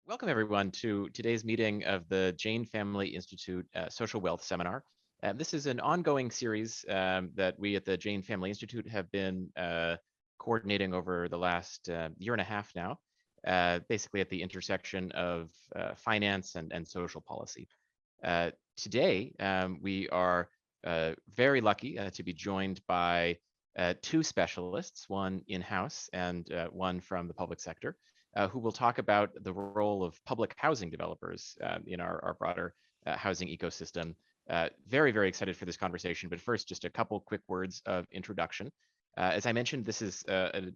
Welcome everyone to today's meeting of the Jane Family Institute Social Wealth Seminar. This is an ongoing series that we at the Jane Family Institute have been coordinating over the last year and a half now, basically at the intersection of finance and social policy. Today, we are very lucky to be joined by two specialists, one in-house and one from the public sector, who will talk about the role of public housing developers in our broader housing ecosystem. Very, very excited for this conversation, but first, just a couple quick words of introduction. As I mentioned, this is a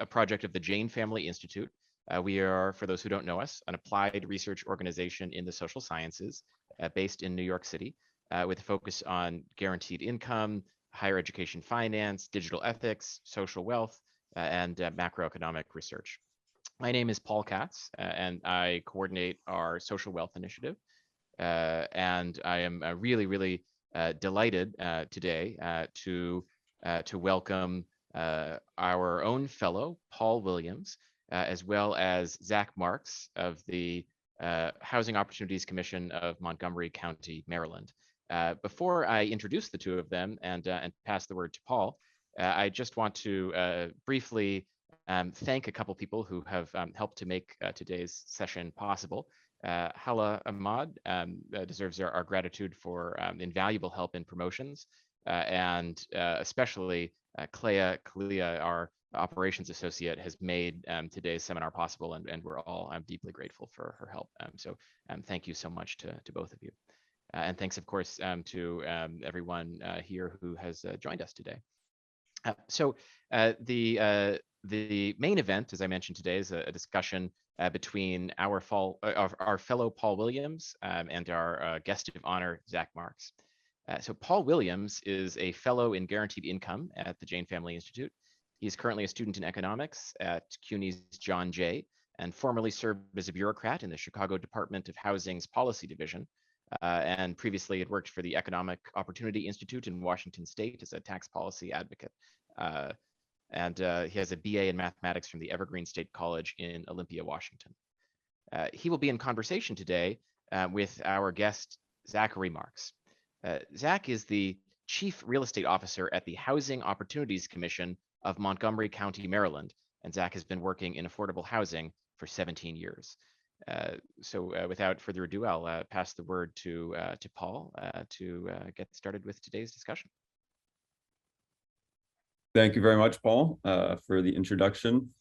project of the Jane Family Institute. We are, for those who don't know us, an applied research organization in the social sciences based in New York City, with a focus on guaranteed income, higher education finance, digital ethics, social wealth, and macroeconomic research. My name is Paul Katz, and I coordinate our social wealth initiative. And I am really, really delighted today to welcome our own fellow, Paul Williams, as well as Zach Marks of the Housing Opportunities Commission of Montgomery County, Maryland. Before I introduce the two of them and pass the word to Paul, I just want to briefly thank a couple people who have helped to make today's session possible. Hala Ahmad deserves our gratitude for invaluable help in promotions, and especially Clea Kalia, our operations associate, has made today's seminar possible, and we're all deeply grateful for her help. So thank you so much to both of you. And thanks, of course, to everyone here who has joined us today. So the main event, as I mentioned today, is a discussion between our fellow Paul Williams and our guest of honor, Zach Marks. So Paul Williams is a fellow in guaranteed income at the Jane Family Institute. He's currently a student in economics at CUNY's John Jay, and formerly served as a bureaucrat in the Chicago Department of Housing's Policy Division, and previously had worked for the Economic Opportunity Institute in Washington State as a tax policy advocate. And he has a BA in mathematics from the Evergreen State College in Olympia, Washington. He will be in conversation today with our guest, Zachary Marks. Zach is the Chief Real Estate Officer at the Housing Opportunities Commission of Montgomery County, Maryland, and Zach has been working in affordable housing for 17 years. So without further ado, I'll pass the word to Paul to get started with today's discussion. Thank you very much, Paul, for the introduction.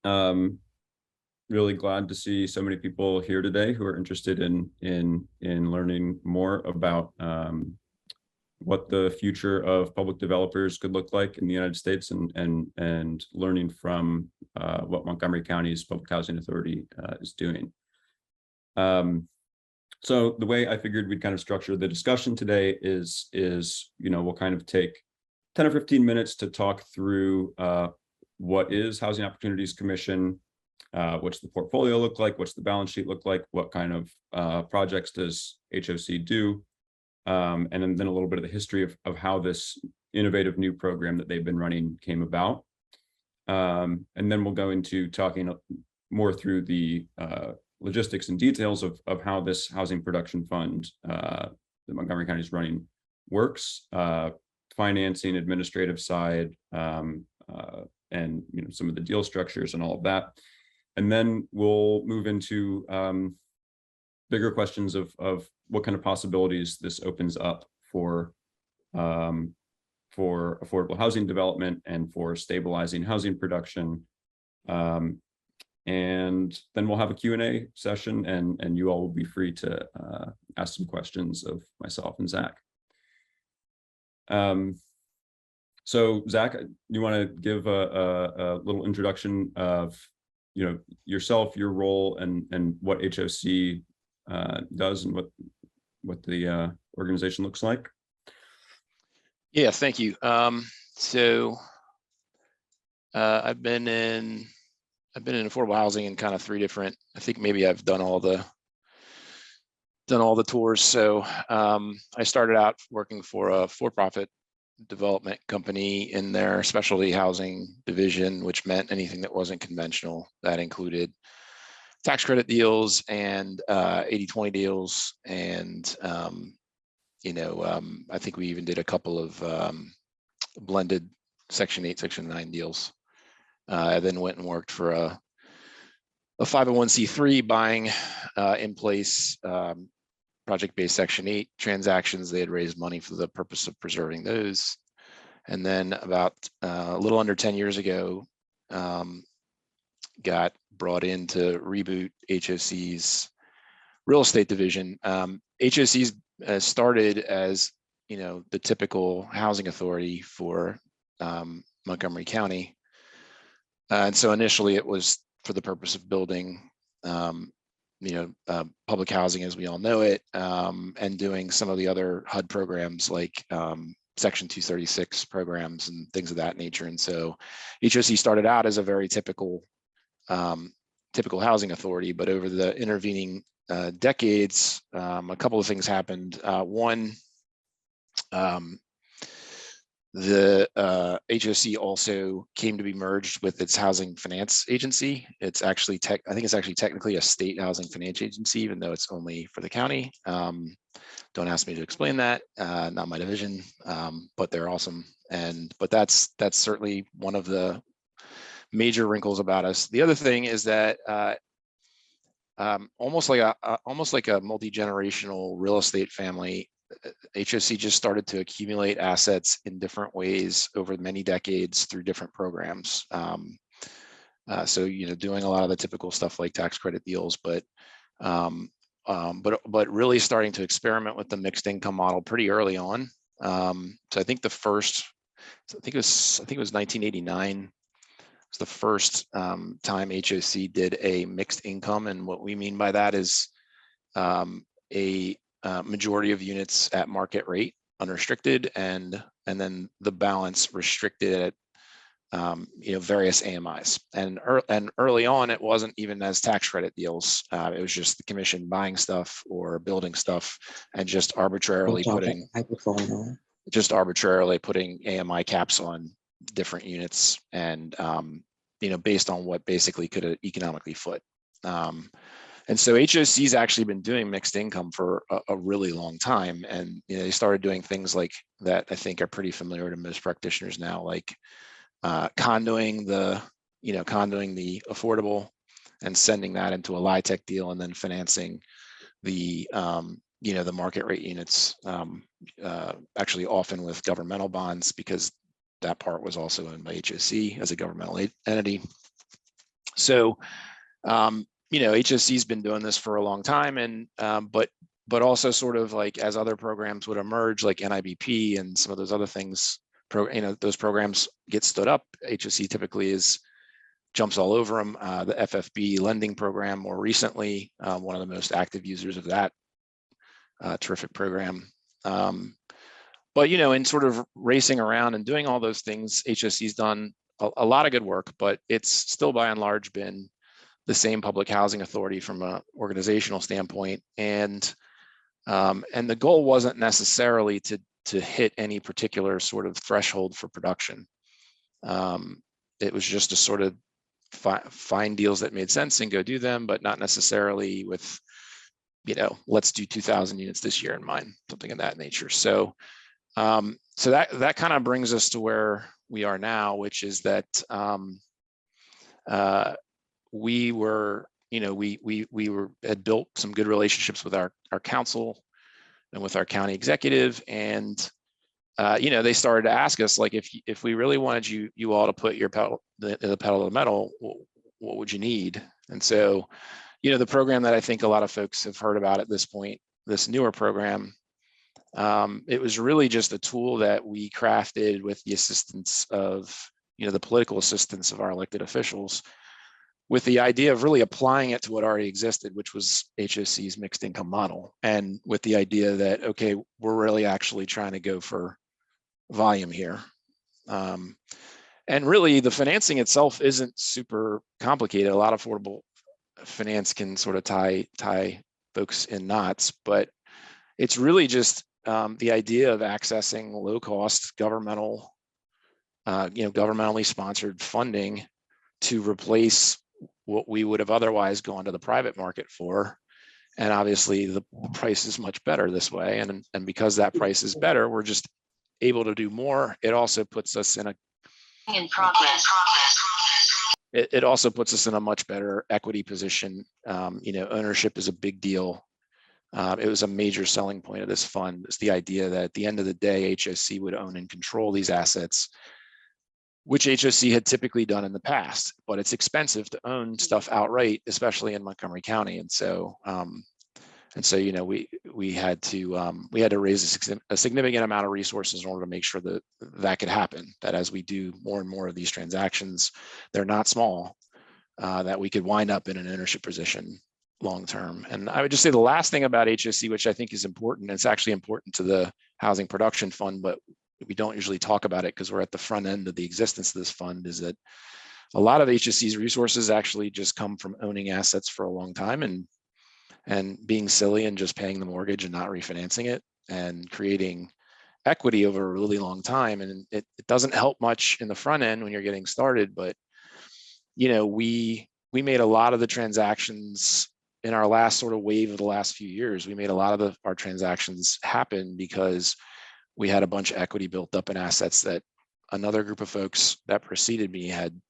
Really glad to see so many people here today who are interested in learning more about what the future of public developers could look like in the United States, and learning from what Montgomery County's Public Housing Authority is doing. So the way I figured we'd kind of structure the discussion today is we'll kind of take 10 or 15 minutes to talk through what is Housing Opportunities Commission, what's the portfolio look like, what's the balance sheet look like, what kind of projects does HOC do, and then a little bit of the history of how this innovative new program that they've been running came about. And then we'll go into talking more through the logistics and details of how this housing production fund that Montgomery County is running works, financing, administrative side, and some of the deal structures and all of that. And then we'll move into bigger questions of what kind of possibilities this opens up for affordable housing development and for stabilizing housing production. And then we'll have a Q&A session, and you all will be free to ask some questions of myself and Zach. So Zach, you want to give a little introduction of yourself, your role, and what HOC does, and what the organization looks like? Yeah, thank you. So I've been in affordable housing in kind of three different. I think maybe I've done all the tours. So I started out working for a for-profit development company in their specialty housing division, which meant anything that wasn't conventional. That included tax credit deals and 80/20 deals. And, I think we even did a couple of blended Section 8, Section 9 deals. I then went and worked for a 501c3 buying in place project-based Section 8 transactions. They had raised money for the purpose of preserving those. And then about a little under 10 years ago, got brought in to reboot HOC's real estate division. HOC's started as, the typical housing authority for Montgomery County. And so initially it was for the purpose of building, public housing as we all know it, and doing some of the other HUD programs like Section 236 programs and things of that nature. And so HOC started out as a very typical housing authority, but over the intervening decades, a couple of things happened. One, the HOC also came to be merged with its housing finance agency. It's actually I think it's actually technically a state housing finance agency, even though it's only for the county. Don't ask me to explain that, not my division, but they're awesome. But that's certainly one of the major wrinkles about us. The other thing is that almost like a multi-generational real estate family, HOC just started to accumulate assets in different ways over many decades through different programs. So doing a lot of the typical stuff like tax credit deals, but really starting to experiment with the mixed income model pretty early on. So I think it was 1989. It's the first time HOC did a mixed income, and what we mean by that is a majority of units at market rate, unrestricted, and then the balance restricted at various AMIs. And early on, it wasn't even as tax credit deals. It was just the commission buying stuff or building stuff and just arbitrarily putting AMI caps on different units, and based on what basically could economically foot. And so HOC's actually been doing mixed income for a really long time. And they started doing things like that I think are pretty familiar to most practitioners now, like condoing the affordable and sending that into a LIHTC deal, and then financing the the market rate units, actually often with governmental bonds, because that part was also owned by HOC as a governmental entity. So HOC's been doing this for a long time, and but also sort of like as other programs would emerge, like NIBP and some of those other things, those programs get stood up. HOC typically jumps all over them. The FFB lending program more recently, one of the most active users of that terrific program. But in sort of racing around and doing all those things, HOC's done a lot of good work, but it's still by and large been the same public housing authority from an organizational standpoint. And the goal wasn't necessarily to hit any particular sort of threshold for production. It was just to sort of find deals that made sense and go do them, but not necessarily with, let's do 2,000 units this year in mind, something of that nature. So that kind of brings us to where we are now, which is that we had built some good relationships with our council and with our county executive, and they started to ask us, like, if we really wanted you all to put your pedal to the metal, what would you need? And so, the program that I think a lot of folks have heard about at this point, this newer program, it was really just a tool that we crafted with the assistance of, the political assistance of our elected officials, with the idea of really applying it to what already existed, which was HOC's mixed income model. And with the idea that, okay, we're really actually trying to go for volume here. And really the financing itself isn't super complicated. A lot of affordable finance can sort of tie folks in knots, but it's really just the idea of accessing low cost governmentally sponsored funding to replace what we would have otherwise gone to the private market for. And obviously the price is much better this way. And because that price is better, we're just able to do more. It also puts us in a It also puts us in a much better equity position. Ownership is a big deal. It was a major selling point of this fund. It's the idea that at the end of the day, HOC would own and control these assets, which HOC had typically done in the past, but it's expensive to own stuff outright, especially in Montgomery County. And so, we had to raise a significant amount of resources in order to make sure that that could happen. That as we do more and more of these transactions, they're not small, that we could wind up in an ownership position long term. And I would just say the last thing about HOC, which I think is important, it's actually important to the Housing Production Fund, but we don't usually talk about it because we're at the front end of the existence of this fund, is that a lot of HOC's resources actually just come from owning assets for a long time and being silly and just paying the mortgage and not refinancing it and creating equity over a really long time. And it doesn't help much in the front end when you're getting started, but we made a lot of the transactions in our last sort of wave of the last few years. We made a lot of our transactions happen because we had a bunch of equity built up in assets that another group of folks that preceded me had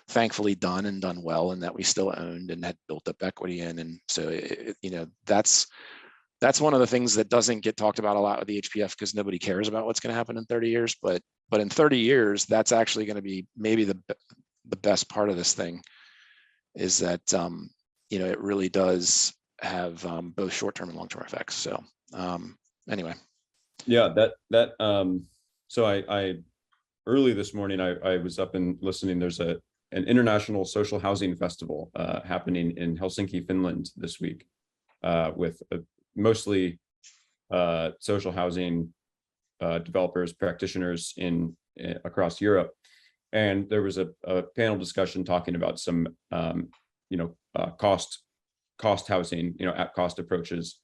thankfully done and done well, and that we still owned and had built up equity in. And so, that's one of the things that doesn't get talked about a lot with the HPF, because nobody cares about what's going to happen in 30 years. But in 30 years, that's actually going to be maybe the best part of this thing, is that it really does have both short-term and long-term effects. So anyway. Yeah, so I early this morning, I was up and listening. There's an international social housing festival happening in Helsinki, Finland this week, with mostly social housing developers, practitioners across Europe. And there was a panel discussion talking about some cost housing, at cost approaches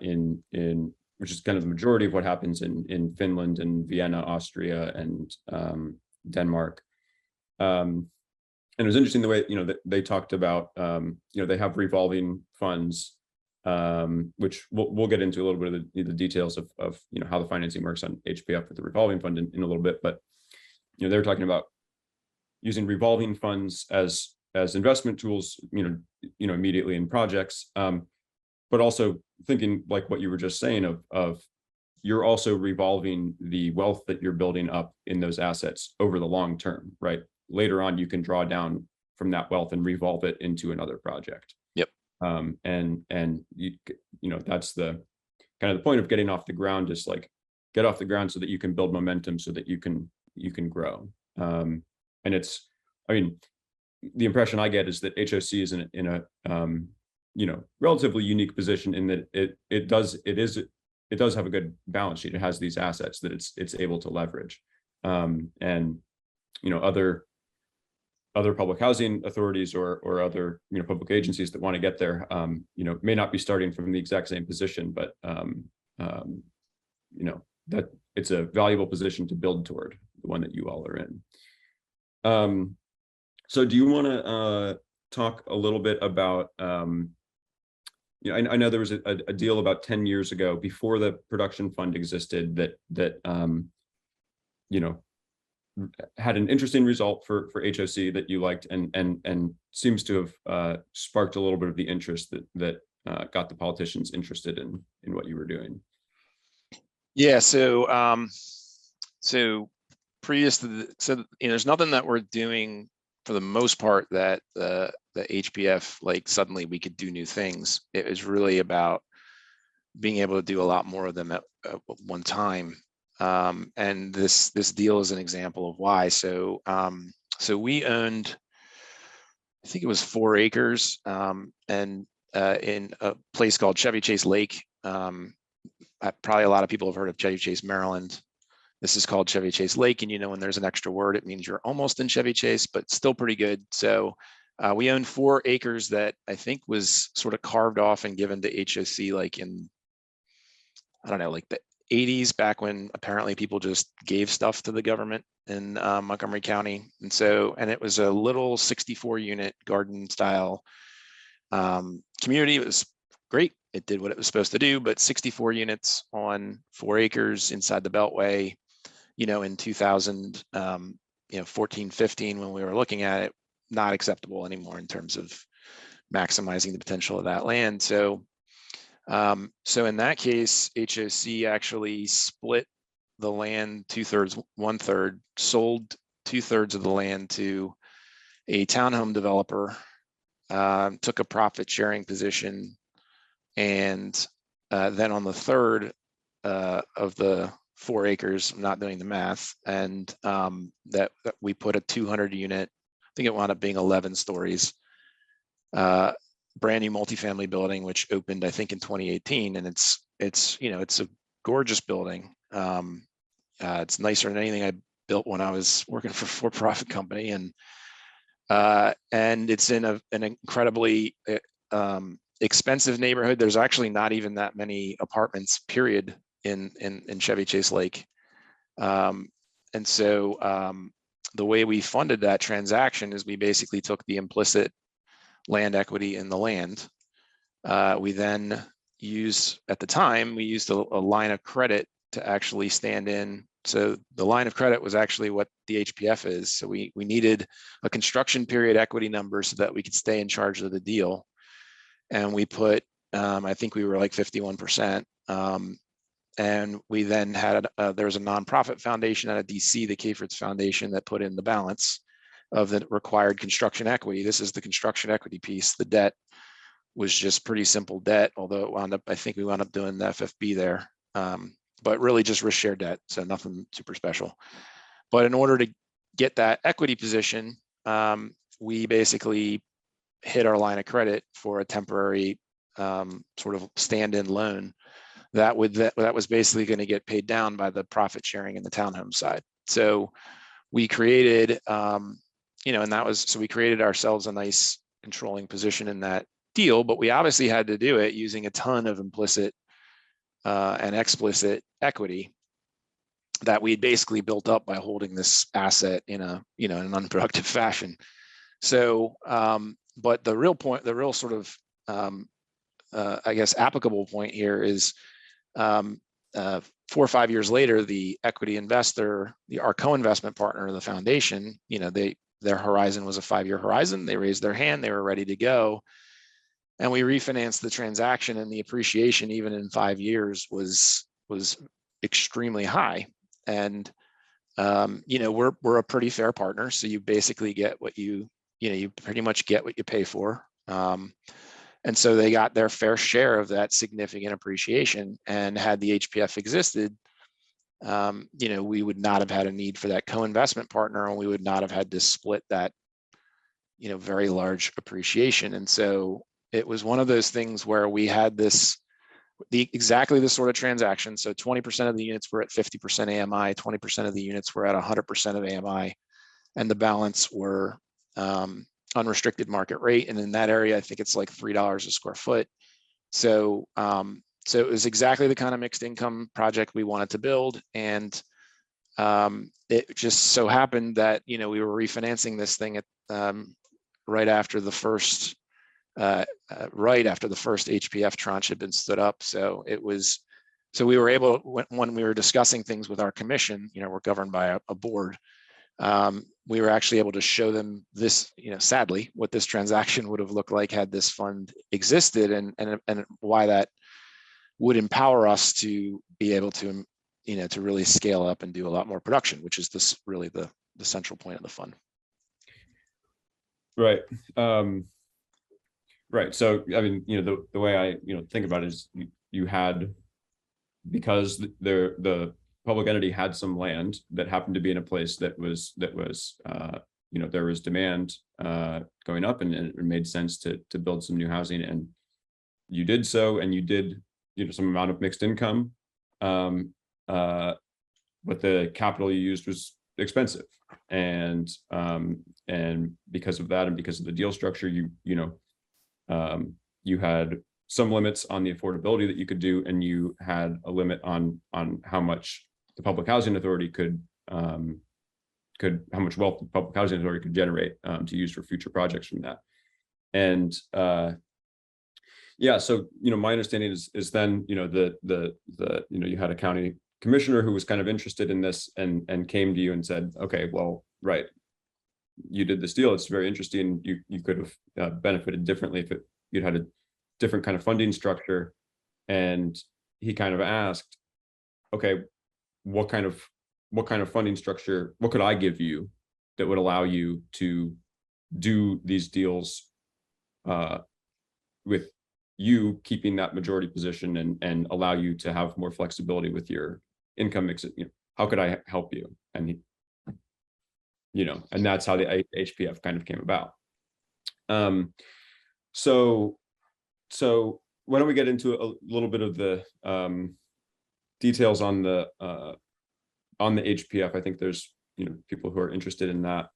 in which is kind of the majority of what happens in Finland and Vienna, Austria, and Denmark. And it was interesting the way, that they talked about, they have revolving funds, which we'll get into a little bit of the details of how the financing works on HPF with the revolving fund in a little bit. But, they're talking about using revolving funds as investment tools, immediately in projects, but also thinking like what you were just saying of you're also revolving the wealth that you're building up in those assets over the long term, right? Later on, you can draw down from that wealth and revolve it into another project. Yep. And that's the kind of the point of getting off the ground, is like get off the ground so that you can build momentum, so that you can grow. And the impression I get is that HOC is in a relatively unique position in that it does have a good balance sheet. It has these assets that it's able to leverage, and other public housing authorities or other public agencies that want to get there may not be starting from the exact same position, but that it's a valuable position to build toward, the one that you all are in. So do you want to talk a little bit about I know there was a deal about 10 years ago, before the production fund existed, that had an interesting result for HOC that you liked, and seems to have sparked a little bit of the interest that got the politicians interested in what you were doing. Yeah. So previous to there's nothing that we're doing for the most part that the HPF, like suddenly we could do new things. It was really about being able to do a lot more of them at one time. And this deal is an example of why. So we owned, I think it was 4 acres, and in a place called Chevy Chase Lake. Probably a lot of people have heard of Chevy Chase, Maryland. This is called Chevy Chase Lake, and when there's an extra word, it means you're almost in Chevy Chase, but still pretty good. So we own 4 acres that I think was sort of carved off and given to HOC, like in, I don't know, like the 80s, back when apparently people just gave stuff to the government in Montgomery County. And it was a little 64 unit garden style community. It was great. It did what it was supposed to do, but 64 units on 4 acres inside the Beltway, in 2014, 15, when we were looking at it, not acceptable anymore in terms of maximizing the potential of that land. So in that case, HOC actually split the land 2/3, 1/3, sold 2/3 of the land to a townhome developer, took a profit sharing position, and then on the third of the 4 acres, I'm not doing the math, and that we put a 200 unit, I think it wound up being 11 stories, brand new multifamily building, which opened, I think, in 2018. And it's a gorgeous building. It's nicer than anything I built when I was working for a for-profit company. And it's in an incredibly expensive neighborhood. There's actually not even that many apartments, period, in Chevy Chase Lake. And so the way we funded that transaction is we basically took the implicit land equity in the land. We then at the time, we used a line of credit to actually stand in. So the line of credit was actually what the HPF is. So we needed a construction period equity number so that we could stay in charge of the deal. And we put, I think we were like 51%. And we then had, there was a nonprofit foundation out of DC, the K-Fritz Foundation, that put in the balance of the required construction equity. This is the construction equity piece. The debt was just pretty simple debt, although I think we wound up doing the FFB there, but really just risk share debt, so nothing super special. But in order to get that equity position, we basically hit our line of credit for a temporary sort of stand-in loan that was basically going to get paid down by the profit sharing in the townhome side. So we created, we created ourselves a nice controlling position in that deal, but we obviously had to do it using a ton of implicit and explicit equity that we basically built up by holding this asset in in an unproductive fashion. So, but the real sort of, I guess, applicable point here is 4 or 5 years later, the equity investor, our co-investment partner, the foundation, their horizon was a 5-year horizon. They raised their hand, they were ready to go. And we refinanced the transaction, and the appreciation even in 5 years was extremely high. And we're a pretty fair partner. So you basically get what you pretty much get what you pay for. And so they got their fair share of that significant appreciation. And had the HPF existed, we would not have had a need for that co-investment partner, and we would not have had to split that, very large appreciation. And so it was one of those things where we had exactly this sort of transaction. So 20% of the units were at 50% AMI, 20% of the units were at 100% of AMI, and the balance were unrestricted market rate. And in that area, I think it's like $3 a square foot. So it was exactly the kind of mixed income project we wanted to build. And it just so happened that, we were refinancing this thing at right after the first HPF tranche had been stood up. So we were able, when we were discussing things with our commission, we're governed by a board. We were actually able to show them this, sadly, what this transaction would have looked like had this fund existed, and why that would empower us to be able to, to really scale up and do a lot more production, which is really the central point of the fund. Right. Right. So, I mean, the way I, think about it is you had, because the public entity had some land that happened to be in a place that was there was demand going up, and it made sense to build some new housing, and you did so, and you did some amount of mixed income, but the capital you used was expensive, and because of that, and because of the deal structure, you had some limits on the affordability that you could do, and you had a limit on how much the Public Housing Authority could how much wealth the Public Housing Authority could generate to use for future projects from that. And yeah, so my understanding is then you had a county commissioner who was kind of interested in this and came to you and said, okay, well, right, you did this deal, it's very interesting, you could have benefited differently if you'd had a different kind of funding structure. And he kind of asked, okay, what kind of funding structure, what could I give you that would allow you to do these deals with you keeping that majority position and allow you to have more flexibility with your income mix? How could I help you? And and that's how the HPF kind of came about. So why don't we get into a little bit of the details on the HPF? I think there's people who are interested in that.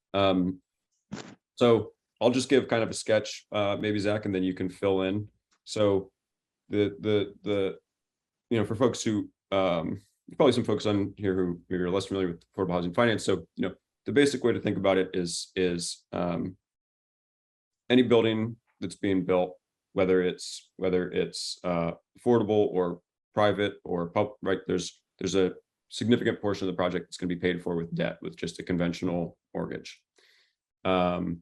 So I'll just give kind of a sketch, maybe Zach, and then you can fill in. So the for folks who probably some folks on here who maybe are less familiar with affordable housing finance. So the basic way to think about it is any building that's being built, whether it's affordable or private or public, right? There's a significant portion of the project that's going to be paid for with debt, with just a conventional mortgage. And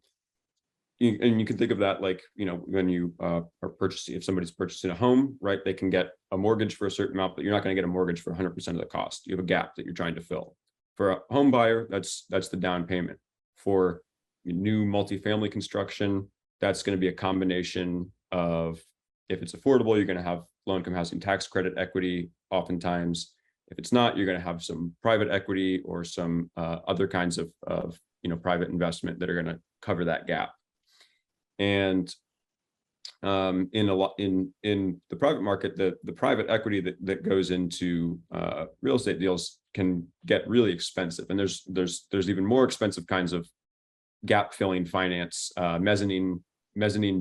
you can think of that like, when you are purchasing, if somebody's purchasing a home, right, they can get a mortgage for a certain amount, but you're not going to get a mortgage for 100% of the cost. You have a gap that you're trying to fill. For a home buyer, that's the down payment. For new multifamily construction, that's going to be a combination of, if it's affordable, you're going to have low-income housing tax credit equity oftentimes. If it's not, you're going to have some private equity or some other kinds of private investment that are going to cover that gap. And in the private market, the private equity that goes into real estate deals can get really expensive, and there's even more expensive kinds of gap filling finance. Mezzanine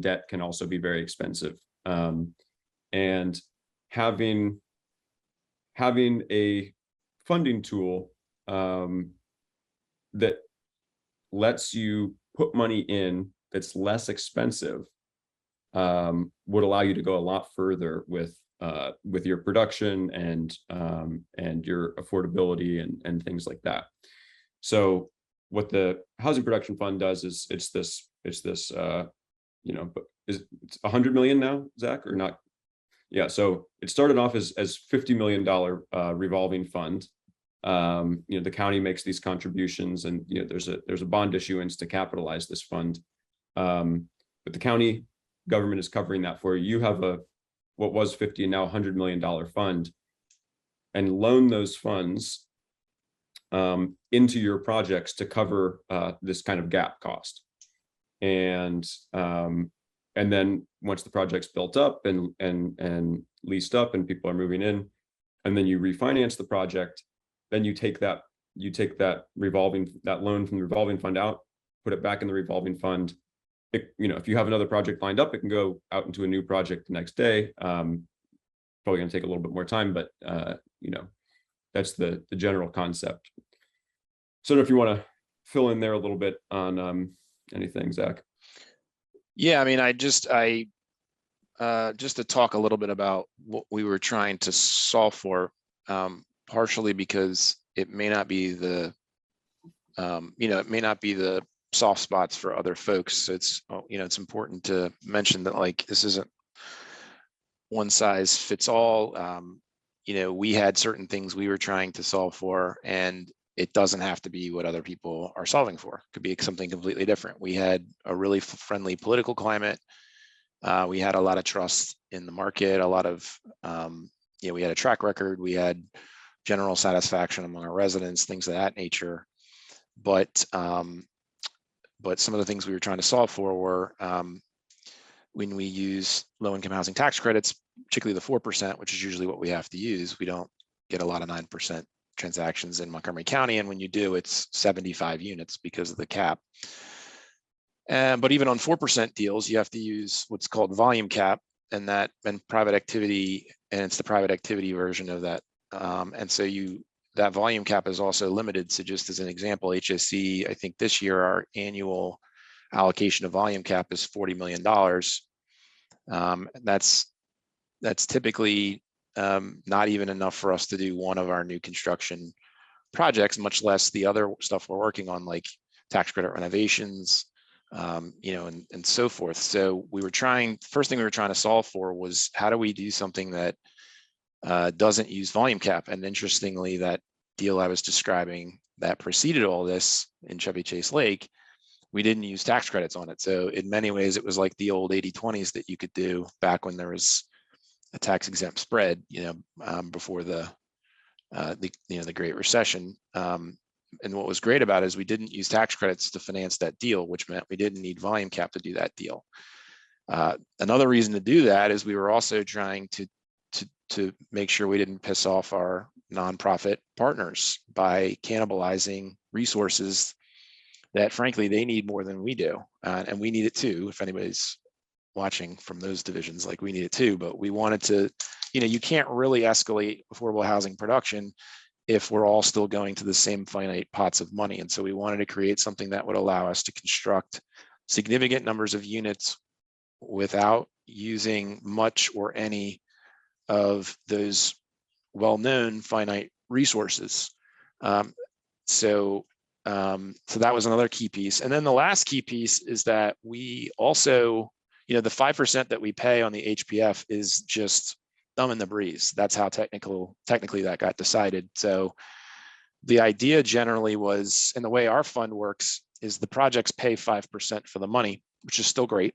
debt can also be very expensive, and having a funding tool that lets you put money in that's less expensive would allow you to go a lot further with your production and your affordability and things like that. So what the Housing Production Fund does is it's this is it's $100 million now, Zach, or not? Yeah, so it started off as $50 million revolving fund. The county makes these contributions, and there's a bond issuance to capitalize this fund. But the county government is covering that for you. You have what was 50 and now $100 million fund, and loan those funds into your projects to cover this kind of gap cost. And then once the project's built up and leased up and people are moving in, and then you refinance the project, then you take that loan from the revolving fund out, put it back in the revolving fund. If you have another project lined up, it can go out into a new project the next day. Probably going to take a little bit more time, but that's the general concept. So if you want to fill in there a little bit on anything, Zach. Yeah, I mean, just to talk a little bit about what we were trying to solve for, partially because it may not be the soft spots for other folks. So it's important to mention that, like, this isn't one size fits all. We had certain things we were trying to solve for, and it doesn't have to be what other people are solving for. It could be something completely different. We had a really friendly political climate. We had a lot of trust in the market, a lot of, we had a track record. We had general satisfaction among our residents, things of that nature. But some of the things we were trying to solve for were when we use low-income housing tax credits, particularly the 4%, which is usually what we have to use. We don't get a lot of 9% transactions in Montgomery County, and when you do, it's 75 units because of the cap. But even on 4% deals, you have to use what's called volume cap, private activity, and it's the private activity version of that. And so that volume cap is also limited. So just as an example, HSE, I think this year our annual allocation of volume cap is $40 million. That's typically not even enough for us to do one of our new construction projects, much less the other stuff we're working on, like tax credit renovations, and so forth. So first thing we were trying to solve for was, how do we do something that doesn't use volume cap? And interestingly, that deal I was describing that preceded all this in Chevy Chase Lake, we didn't use tax credits on it. So in many ways, it was like the old 80/20s that you could do back when there was a tax exempt spread, before the Great Recession. And what was great about it is we didn't use tax credits to finance that deal, which meant we didn't need volume cap to do that deal. Another reason to do that is we were also trying to make sure we didn't piss off our nonprofit partners by cannibalizing resources that frankly they need more than we do, and we need it too. If anybody's watching from those divisions, like, we need it too, but we wanted to, you can't really escalate affordable housing production if we're all still going to the same finite pots of money. And so we wanted to create something that would allow us to construct significant numbers of units without using much or any of those well-known finite resources. So that was another key piece. And then the last key piece is that we also, the 5% that we pay on the HPF is just thumb in the breeze. That's how technically that got decided. So the idea generally was, and the way our fund works is the projects pay 5% for the money, which is still great.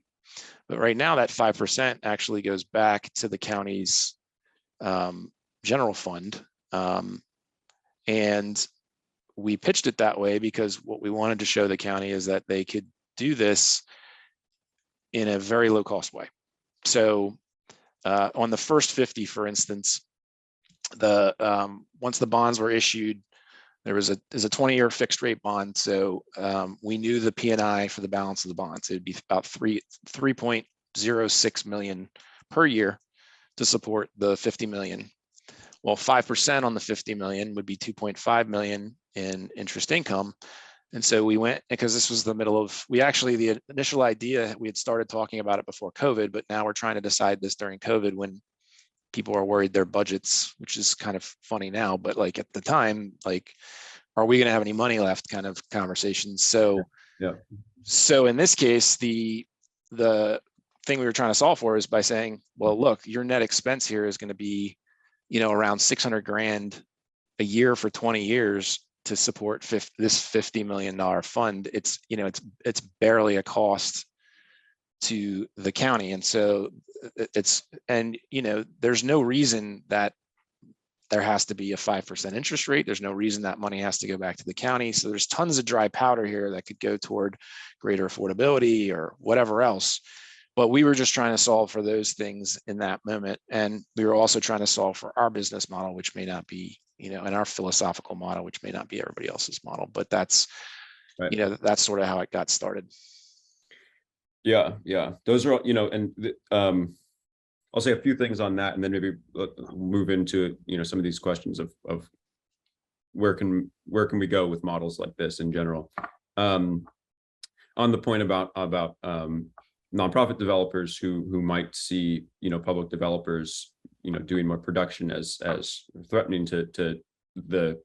But right now that 5% actually goes back to the county's general fund. And we pitched it that way because what we wanted to show the county is that they could do this in a very low cost way. So on the first 50, for instance, once the bonds were issued, there's a 20-year fixed rate bond. So we knew the P&I for the balance of the bonds. It'd be about 3.06 million per year to support the 50 million. Well, 5% on the 50 million would be 2.5 million in interest income. And so we went, because this was the middle of, the initial idea, we had started talking about it before COVID, but now we're trying to decide this during COVID when people are worried their budgets, which is kind of funny now, but like at the time, like, are we going to have any money left kind of conversations. So, yeah. So in this case, the thing we were trying to solve for is by saying, well, look, your net expense here is going to be, around 600 grand a year for 20 years to support this $50 million fund. It's barely a cost to the county. And so there's no reason that there has to be a 5% interest rate. There's no reason that money has to go back to the county. So there's tons of dry powder here that could go toward greater affordability or whatever else. But we were just trying to solve for those things in that moment. And we were also trying to solve for our business model, which may not be, and our philosophical model, which may not be everybody else's model, but that's, right. That's sort of how it got started. Yeah. Those are, and I'll say a few things on that, and then maybe move into, some of these questions of where can we go with models like this in general. On the point about nonprofit developers who might see, public developers, doing more production as threatening to the,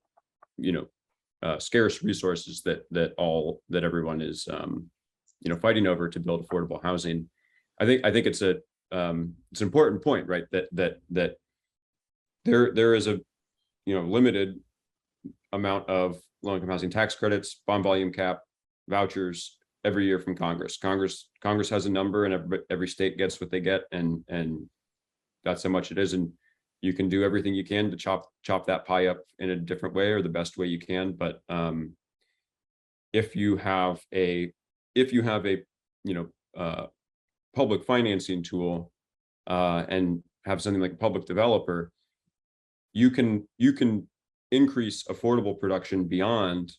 scarce resources that everyone is, fighting over to build affordable housing. I think it's an important point, right? That there is a, limited amount of low-income housing tax credits, bond volume cap, vouchers every year from Congress. Congress has a number, and every state gets what they get, and that's how much it is. And you can do everything you can to chop that pie up in a different way or the best way you can. But if you have a public financing tool and have something like a public developer, you can increase affordable production beyond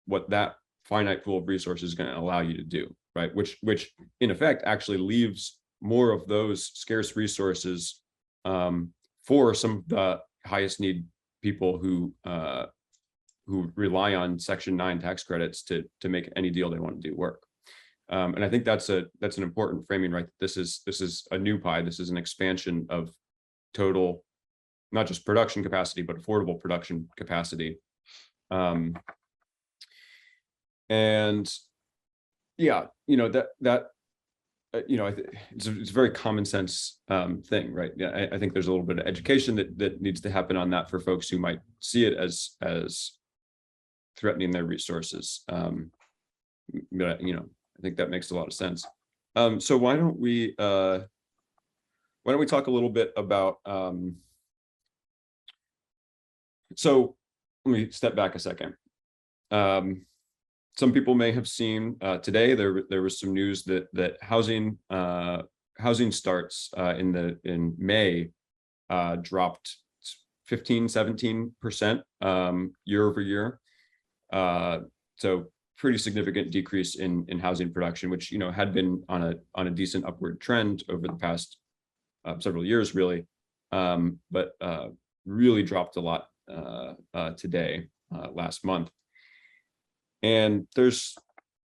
what that finite pool of resources is going to allow you to do, right? Which in effect actually leaves more of those scarce resources for some of the highest need people who rely on Section 9 tax credits to make any deal they want to do work. And I think that's an important framing, right? This is a new pie. This is an expansion of total, not just production capacity, but affordable production capacity. And yeah, it's a very common sense thing, right? Yeah, I think there's a little bit of education that needs to happen on that for folks who might see it as threatening their resources. But I think that makes a lot of sense. So why don't we talk a little bit about so let me step back a second. Some people may have seen today there was some news that housing starts in May dropped 15-17% year over year. So pretty significant decrease in housing production, which had been on a decent upward trend over the past several years, really, but really dropped a lot today, last month. And there's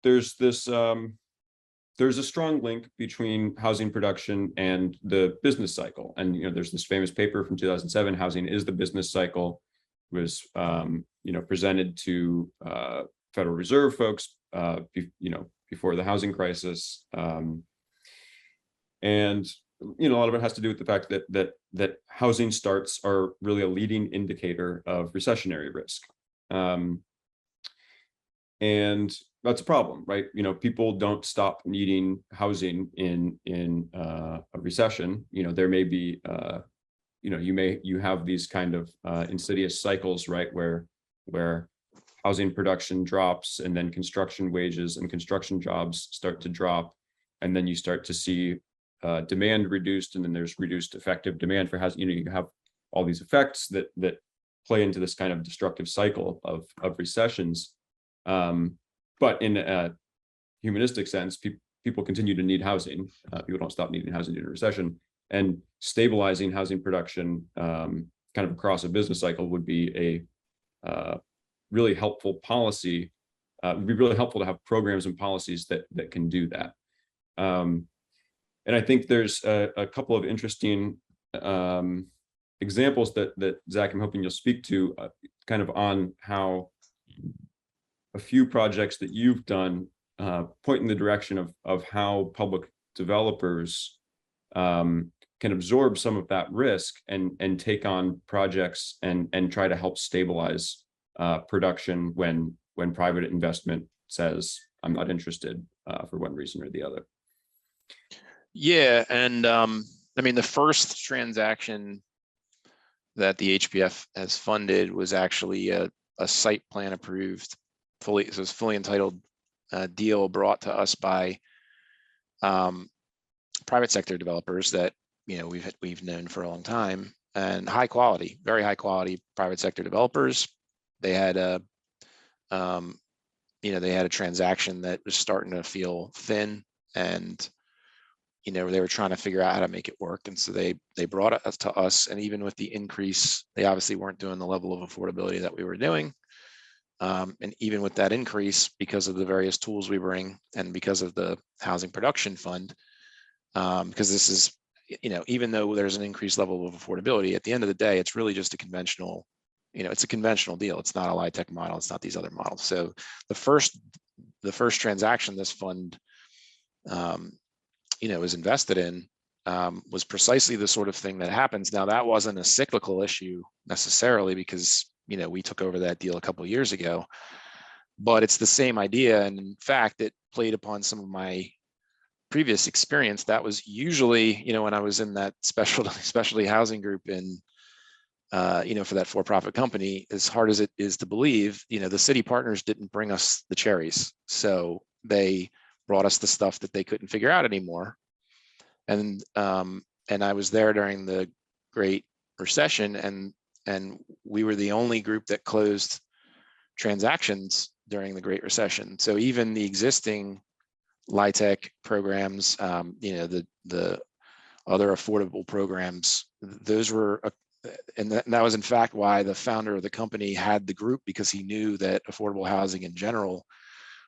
a strong link between housing production and the business cycle. And there's this famous paper from 2007, "Housing is the Business Cycle," was presented to Federal Reserve folks before the housing crisis. And a lot of it has to do with the fact that housing starts are really a leading indicator of recessionary risk. And that's a problem, right? People don't stop needing housing in a recession. There may be you have these kind of insidious cycles, right, where housing production drops, and then construction wages and construction jobs start to drop, and then you start to see demand reduced, and then there's reduced effective demand for housing. You have all these effects that play into this kind of destructive cycle of recessions. But in a humanistic sense, people continue to need housing. People don't stop needing housing during a recession, and stabilizing housing production kind of across a business cycle would be a really helpful policy. It would be really helpful to have programs and policies that can do that. And I think there's a couple of interesting examples that Zach, I'm hoping you'll speak to, kind of on how a few projects that you've done point in the direction of how public developers can absorb some of that risk and take on projects and try to help stabilize production when private investment says, "I'm not interested," for one reason or the other. Yeah, and I mean, the first transaction that the HPF has funded was actually a site plan approved, so it's fully entitled deal brought to us by private sector developers that we've known for a long time, and high quality, very high quality private sector developers. They had a transaction that was starting to feel thin, and they were trying to figure out how to make it work, and so they brought it to us. And even with the increase, they obviously weren't doing the level of affordability that we were doing. And even with that increase, because of the various tools we bring and because of the housing production fund, because this is, even though there's an increased level of affordability, at the end of the day, it's really just a conventional, it's a conventional deal. It's not a LIHTC model. It's not these other models. So the first transaction this fund, was invested in, was precisely the sort of thing that happens. Now, that wasn't a cyclical issue necessarily, because we took over that deal a couple of years ago, but it's the same idea. And in fact, it played upon some of my previous experience. That was usually, when I was in that specialty housing group in, for that for-profit company, as hard as it is to believe, the city partners didn't bring us the cherries. So they brought us the stuff that they couldn't figure out anymore. And I was there during the Great Recession, and we were the only group that closed transactions during the Great Recession. So even the existing LIHTC programs, the other affordable programs. Those were, and that was in fact why the founder of the company had the group, because he knew that affordable housing in general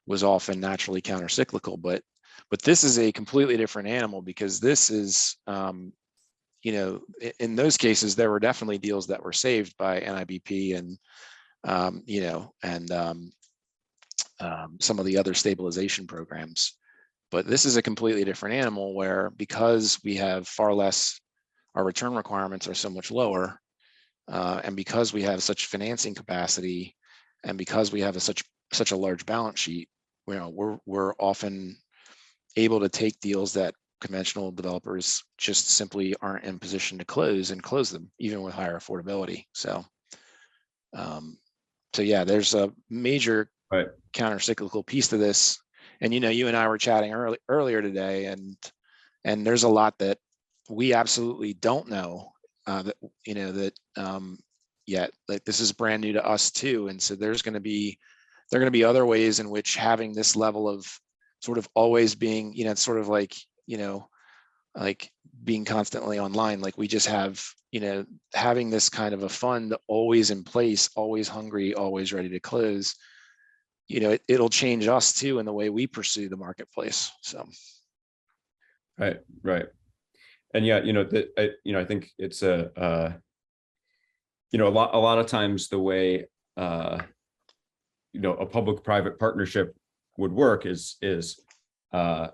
was often naturally countercyclical. But this is a completely different animal, because this is, in those cases, there were definitely deals that were saved by NIBP and, some of the other stabilization programs. But this is a completely different animal, where because we have far less, our return requirements are so much lower, and because we have such financing capacity, and because we have such a large balance sheet, we're often able to take deals that conventional developers just simply aren't in position to close them, even with higher affordability. So yeah, there's a major Right. counter-cyclical piece to this. And you and I were chatting earlier today, and there's a lot that we absolutely don't know, yet. Like, this is brand new to us too, and so there are going to be other ways in which having this level of sort of always being, it's sort of like, like being constantly online. Like, we just have, having this kind of a fund always in place, always hungry, always ready to close. It'll change us too in the way we pursue the marketplace. So. Right. And yeah, I think it's a lot of times the way, a public-private partnership would work is the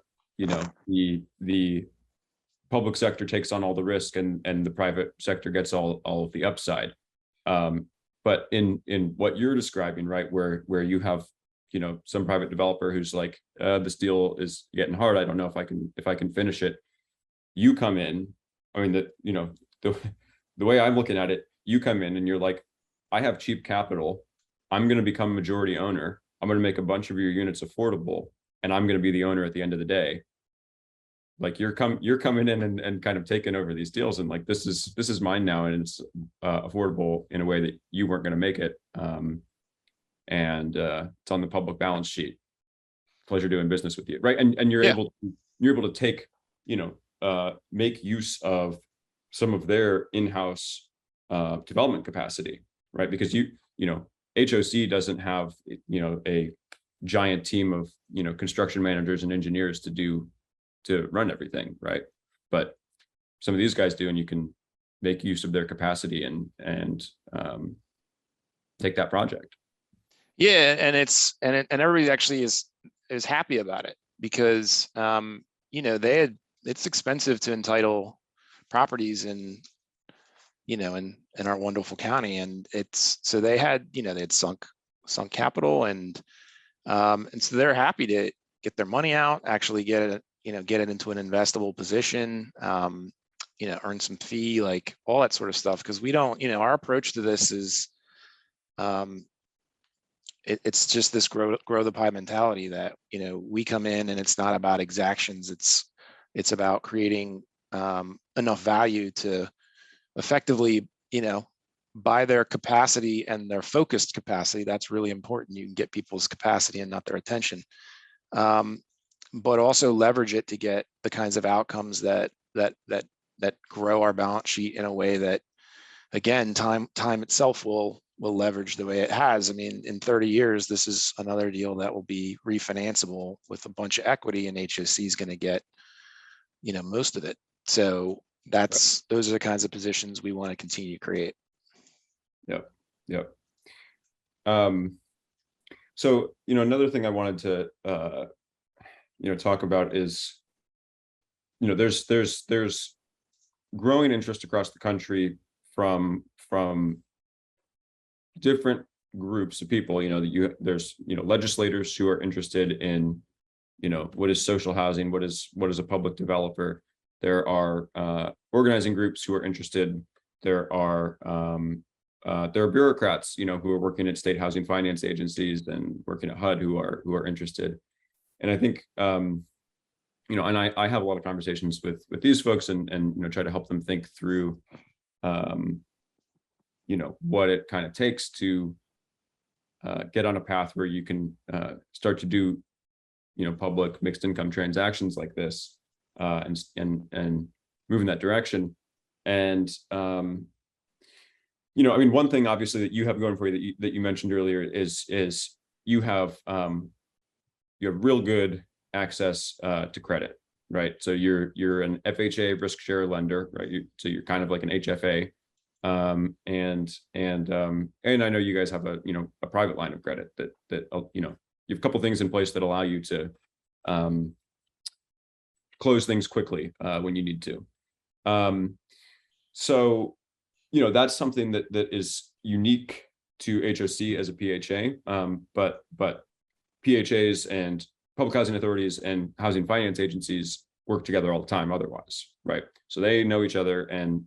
public sector takes on all the risk, and the private sector gets all of the upside. But in what you're describing, right, where you have, some private developer who's like, this deal is getting hard, I don't know if I can finish it. You come in, I mean, the way I'm looking at it, you come in and you're like, I have cheap capital, I'm going to become a majority owner, I'm going to make a bunch of your units affordable, and I'm going to be the owner at the end of the day. Like, you're coming in and kind of taking over these deals, and like, this is mine now, and it's affordable in a way that you weren't going to make it. And it's on the public balance sheet. Pleasure doing business with you, right? And you're able to take, make use of some of their in-house development capacity, right? Because HOC doesn't have, a giant team of, construction managers and engineers to run everything, right? But some of these guys do, and you can make use of their capacity and take that project. Yeah, and everybody actually is happy about it, because it's expensive to entitle properties in our wonderful county, and so they had sunk capital, and so they're happy to get their money out, actually get it into an investable position, earn some fee, like all that sort of stuff. Because we don't, our approach to this is, it's just this grow the pie mentality that, we come in and it's not about exactions. It's about creating enough value to effectively, by their capacity and their focused capacity. That's really important. You can get people's capacity and not their attention, but also leverage it to get the kinds of outcomes that grow our balance sheet in a way that, again, time itself will leverage the way it has. I mean, in 30 years, this is another deal that will be refinanceable with a bunch of equity, and HOC is going to get, most of it. So those are the kinds of positions we want to continue to create. Yep. So, another thing I wanted to, talk about is, there's growing interest across the country from different groups of people. There's legislators who are interested in, what is social housing, what is a public developer. There are organizing groups who are interested. There are bureaucrats, who are working at state housing finance agencies and working at HUD who are interested. And I think, and I have a lot of conversations with these folks and try to help them think through, what it kind of takes to get on a path where you can start to do public mixed income transactions like this, and move in that direction. And I mean, one thing obviously that you have going for you that you mentioned earlier is you have real good access to credit, right? So you're an FHA risk share lender, right? So you're kind of like an HFA, and I know you guys have a private line of credit that you have a couple things in place that allow you to close things quickly when you need to. So that's something that is unique to HOC as a PHA, but PHAs and public housing authorities and housing finance agencies work together all the time otherwise, right? So they know each other, and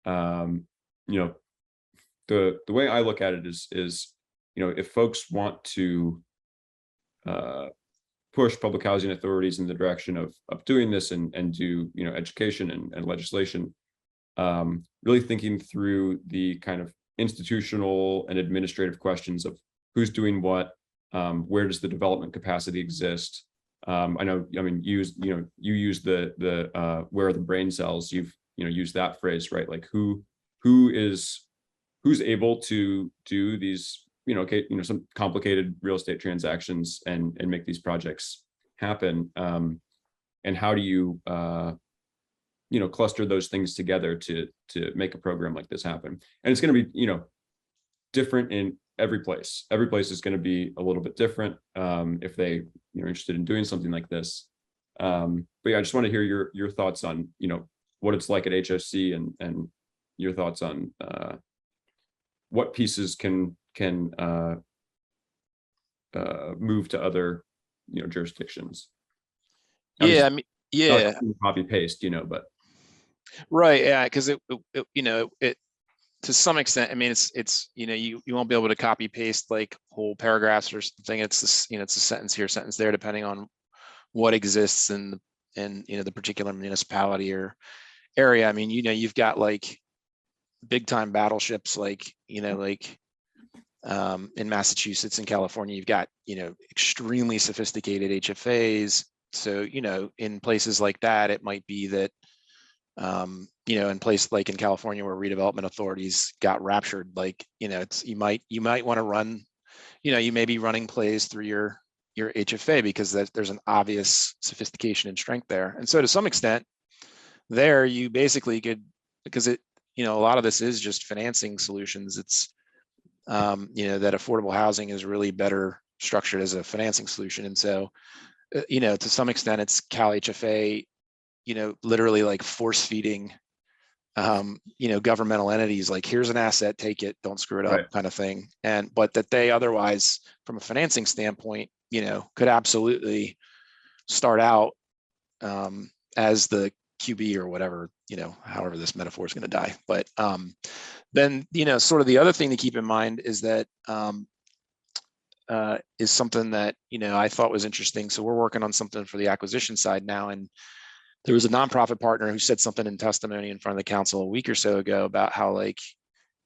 the way I look at it is if folks want to push public housing authorities in the direction of doing this and do education and legislation, really thinking through the kind of institutional and administrative questions of who's doing what, where does the development capacity exist. I mean, you use the where are the brain cells, you've used that phrase, right? Like who's able to do these some complicated real estate transactions and make these projects happen, and how do you cluster those things together to make a program like this happen. And it's going to be different in every place. Every place is going to be a little bit different if they are interested in doing something like this. But yeah, I just want to hear your thoughts on what it's like at HOC, and your thoughts on what pieces can move to other jurisdictions. Yeah, I mean, yeah, copy paste, but right, yeah, because it to some extent, I mean, it's you won't be able to copy paste like whole paragraphs or something. It's this, it's a sentence here, sentence there, depending on what exists in the particular municipality or area. I mean, you've got like big time battleships, like in Massachusetts and California, you've got extremely sophisticated HFAs. So in places like that, it might be that in places like in California where redevelopment authorities got raptured, like it's you might want to run, you may be running plays through your HFA because there's an obvious sophistication and strength there. And so to some extent, there you basically could, because a lot of this is just financing solutions. It's that affordable housing is really better structured as a financing solution. And so to some extent, it's Cal HFA literally like force feeding governmental entities, like here's an asset, take it, don't screw it up, right, kind of thing. But that they otherwise, from a financing standpoint, could absolutely start out as the QB or whatever, however this metaphor is going to die. But then sort of the other thing to keep in mind is that is something that I thought was interesting. So we're working on something for the acquisition side now, and there was a nonprofit partner who said something in testimony in front of the council a week or so ago about how, like,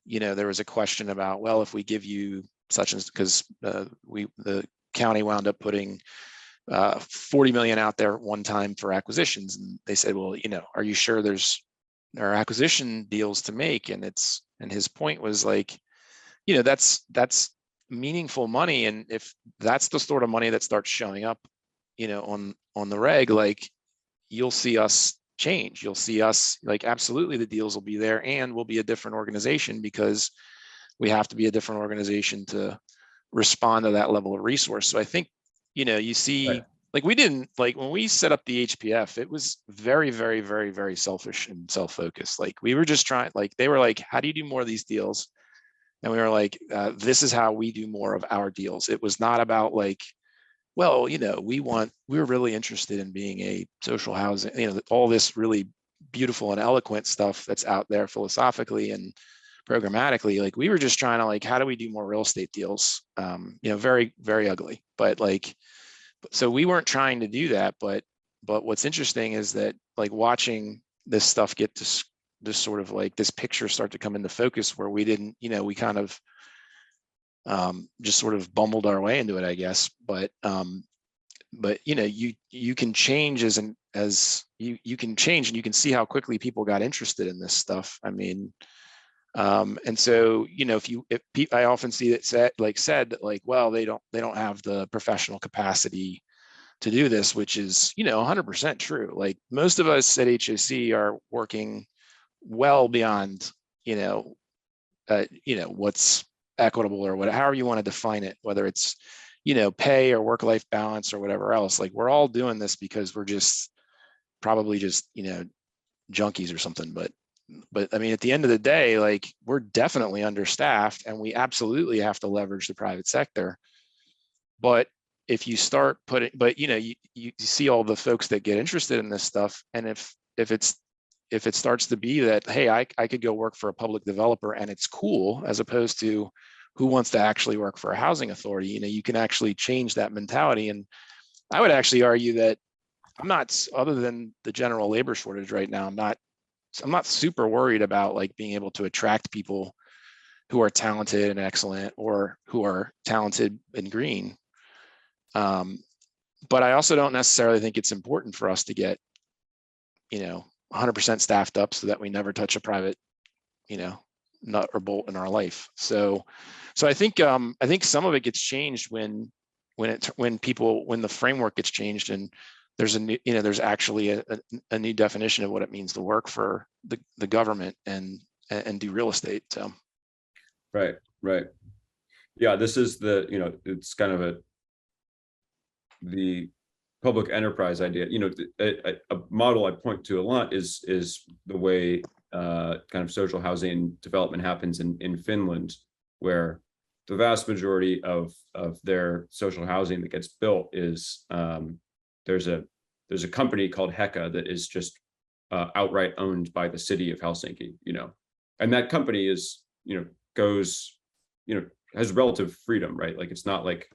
there was a question about, well, if we give you such and, because the county wound up putting 40 million out there at one time for acquisitions, and they said, well, are you sure there are acquisition deals to make? And his point was like, that's meaningful money, and if that's the sort of money that starts showing up on the reg, like, you'll see us change. You'll see us, like, absolutely the deals will be there, and we'll be a different organization because we have to be a different organization to respond to that level of resource. So I think, you see, right, like, we didn't, like, when we set up the HPF, it was very, very, very, very selfish and self-focused. Like, we were just trying, like, they were like, how do you do more of these deals? And we were like, this is how we do more of our deals. It was not about like, well, we're really interested in being a social housing, all this really beautiful and eloquent stuff that's out there philosophically and programmatically. Like, we were just trying to, like, how do we do more real estate deals? Very, very ugly, but like, so we weren't trying to do that. But what's interesting is that, like, watching this stuff get to this sort of, like, this picture start to come into focus where we didn't, we kind of just sort of bumbled our way into it, I guess. But you know, you can change as you can change, and you can see how quickly people got interested in this stuff. I mean, and so, you know, I often see it said that, like, well, they don't have the professional capacity to do this, which is, you know, 100% true. Like, most of us at HOC are working well beyond, you know, what's equitable, or whatever, however you want to define it, whether it's, you know, pay or work-life balance or whatever else. Like, we're all doing this because we're probably just, you know, junkies or something. But I mean, at the end of the day, like, we're definitely understaffed, and we absolutely have to leverage the private sector. But if you start putting, but you know, you see all the folks that get interested in this stuff, and if it starts to be that, hey, I could go work for a public developer and it's cool, as opposed to who wants to actually work for a housing authority, you know, you can actually change that mentality. And I would actually argue that I'm not, other than the general labor shortage right now, I'm not super worried about, like, being able to attract people who are talented and excellent, or who are talented and green. But I also don't necessarily think it's important for us to get, you know, 100% staffed up so that we never touch a private, you know, nut or bolt in our life. So I think some of it gets changed when the framework gets changed, and there's a new, you know, there's actually a new definition of what it means to work for the government and do real estate. So. Right. Yeah, this is it's kind of the public enterprise idea. You know, a model I point to a lot is the way kind of social housing development happens in Finland, where the vast majority of their social housing that gets built is there's a company called Heka that is just outright owned by the city of Helsinki, you know, and that company is, you know, goes, you know, has relative freedom, right? Like, it's not like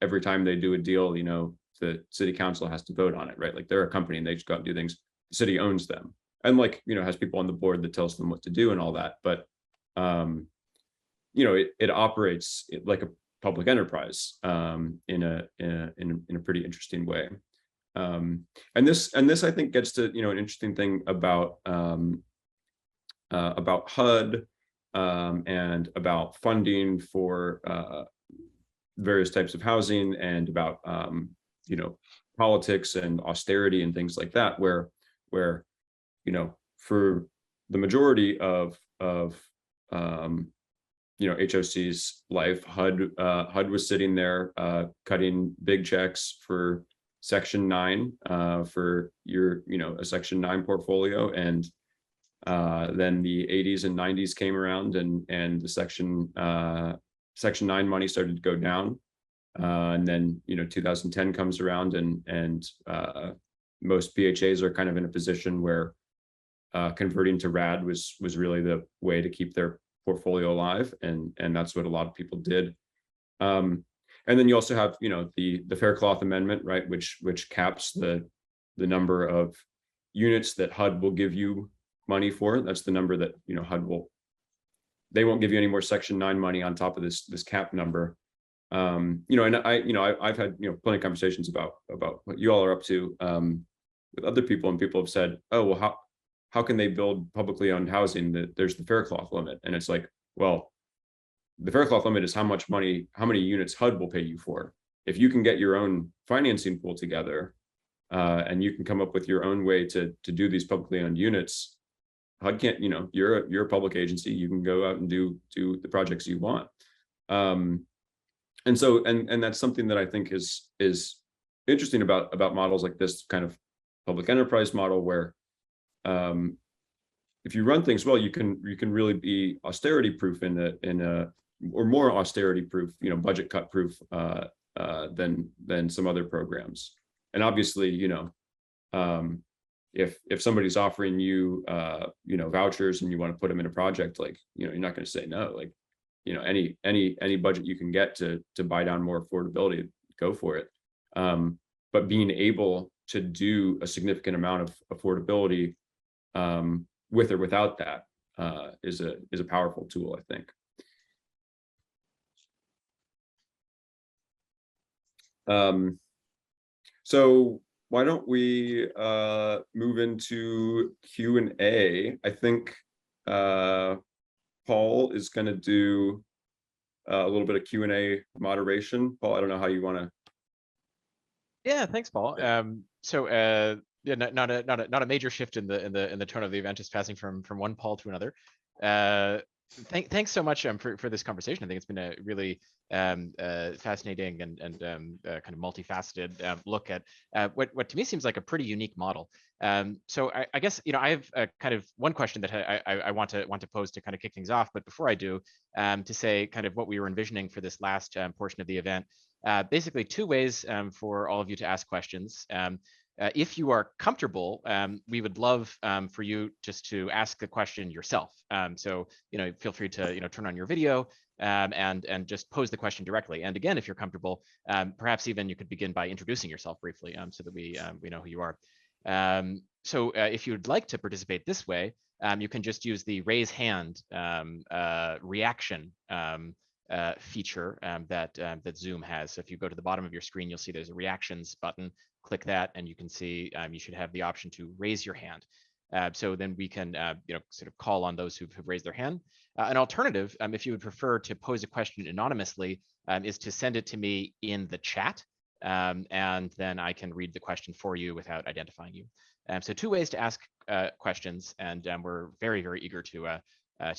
every time they do a deal, you know, the city council has to vote on it, right? Like, they're a company and they just go out and do things. The city owns them, and, like, you know, has people on the board that tells them what to do and all that. But you know, it operates like a public enterprise in a pretty interesting way. And this I think gets to, you know, an interesting thing about HUD and about funding for various types of housing, and about you know, politics and austerity and things like that, where you know, for the majority of you know, HOC's life, HUD was sitting there cutting big checks for Section 9 for your, you know, a Section 9 portfolio, and then the 80s and 90s came around, and the Section 9 money started to go down, and then, you know, 2010 comes around, and most PHAs are kind of in a position where converting to RAD was really the way to keep their portfolio alive, and that's what a lot of people did. And then you also have, you know, the Faircloth Amendment, right, which caps the number of units that HUD will give you money for. That's the number that, you know, they won't give you any more Section 9 money on top of this cap number. You know, and I've had, you know, plenty of conversations about what you all are up to with other people, and people have said, oh, well, how can they build publicly owned housing that there's the Faircloth limit? And it's like, well, the Faircloth limit is how many units HUD will pay you for. If you can get your own financing pool together, and you can come up with your own way to do these publicly owned units, HUD can't, you know, you're a public agency, you can go out and do the projects you want. And so, and that's something that I think is interesting about models like this kind of public enterprise model, where if you run things well, you can really be austerity proof or more austerity proof, you know, budget cut proof than some other programs. And obviously, you know, if somebody's offering you you know, vouchers, and you want to put them in a project, like, you know, you're not going to say no. Like, you know, any budget you can get to buy down more affordability, go for it. But being able to do a significant amount of affordability with or without that is a powerful tool, I think. So why don't we move into Q&A? I think Paul is going to do a little bit of Q&A moderation. Paul, I don't know how you want to. Yeah, thanks, Paul. Yeah. Yeah, not a major shift in the tone of the event, just passing from one Paul to another. Thanks so much for this conversation. I think it's been a really fascinating and kind of multifaceted look at what to me seems like a pretty unique model. So I guess I have kind of one question that I want to pose to kind of kick things off. But before I do, to say kind of what we were envisioning for this last portion of the event. Basically, two ways for all of you to ask questions. If you are comfortable, we would love for you just to ask the question yourself. So feel free to turn on your video and just pose the question directly. And again, if you're comfortable, perhaps even you could begin by introducing yourself briefly, so that we know who you are. So if you'd like to participate this way, you can just use the raise hand reaction feature that Zoom has. So if you go to the bottom of your screen, you'll see there's a reactions button. Click that, and you can see you should have the option to raise your hand. So then we can sort of call on those who've raised their hand. An alternative, if you would prefer to pose a question anonymously, is to send it to me in the chat, and then I can read the question for you without identifying you. So two ways to ask questions, and we're very, very eager to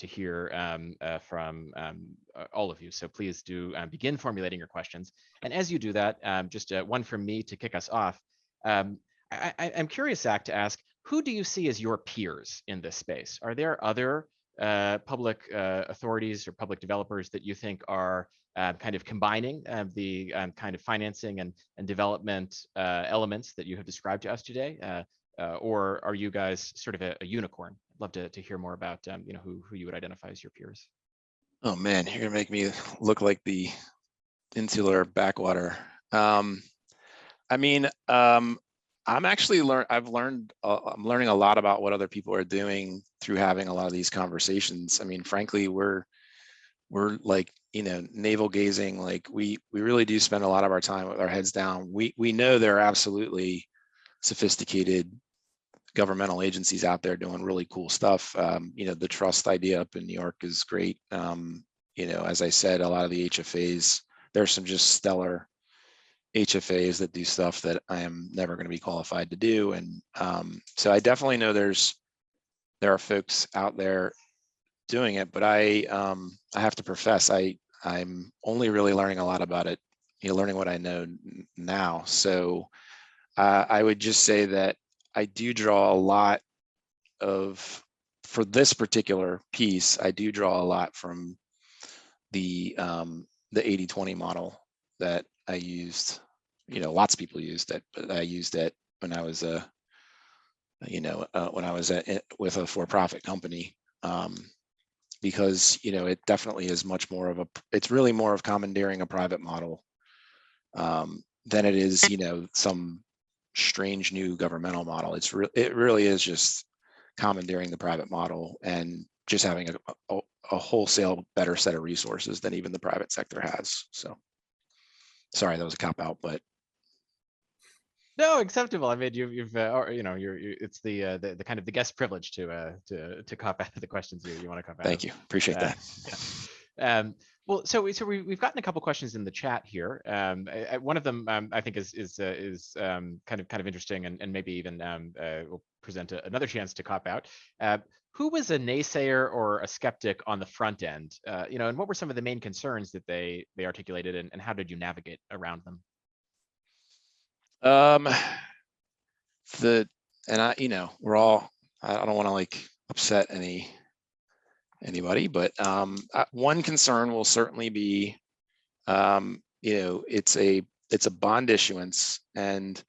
hear from all of you. So please do begin formulating your questions. And as you do that, just one from me to kick us off. I'm curious, Zach, to ask, who do you see as your peers in this space? Are there other public authorities or public developers that you think are kind of combining the kind of financing and development elements that you have described to us today? Or are you guys sort of a unicorn? I'd love to hear more about who you would identify as your peers. Oh man, you're gonna make me look like the insular backwater. I mean, I'm actually I'm learning a lot about what other people are doing through having a lot of these conversations. I mean, frankly, we're like, navel gazing. Like we really do spend a lot of our time with our heads down. We know there are absolutely sophisticated governmental agencies out there doing really cool stuff. The trust idea up in New York is great. As I said, a lot of the HFAs, there's some just stellar HFAs that do stuff that I am never going to be qualified to do. And so I definitely know there are folks out there doing it, but I have to profess, I'm only really learning a lot about it, learning what I know now. So I would just say that I do draw a lot for this particular piece, I do draw a lot from the 80-20 model that I used. Lots of people used it, but I used it when I was with a for-profit company, because it definitely is much more of it's really more of commandeering a private model than it is some strange new governmental model. It really is just commandeering the private model and just having a wholesale better set of resources than even the private sector has. So sorry, that was a cop out, but no, acceptable. I mean, it's the kind of the guest privilege to cop out the questions you want to cop out. Thank you, appreciate that. Yeah. Well, so we've gotten a couple questions in the chat here. One of them I think is kind of interesting, and maybe even will present another chance to cop out. Who was a naysayer or a skeptic on the front end? And what were some of the main concerns that they articulated, and how did you navigate around them? We're all, I don't want to like upset anybody, but one concern will certainly be, it's a bond issuance, and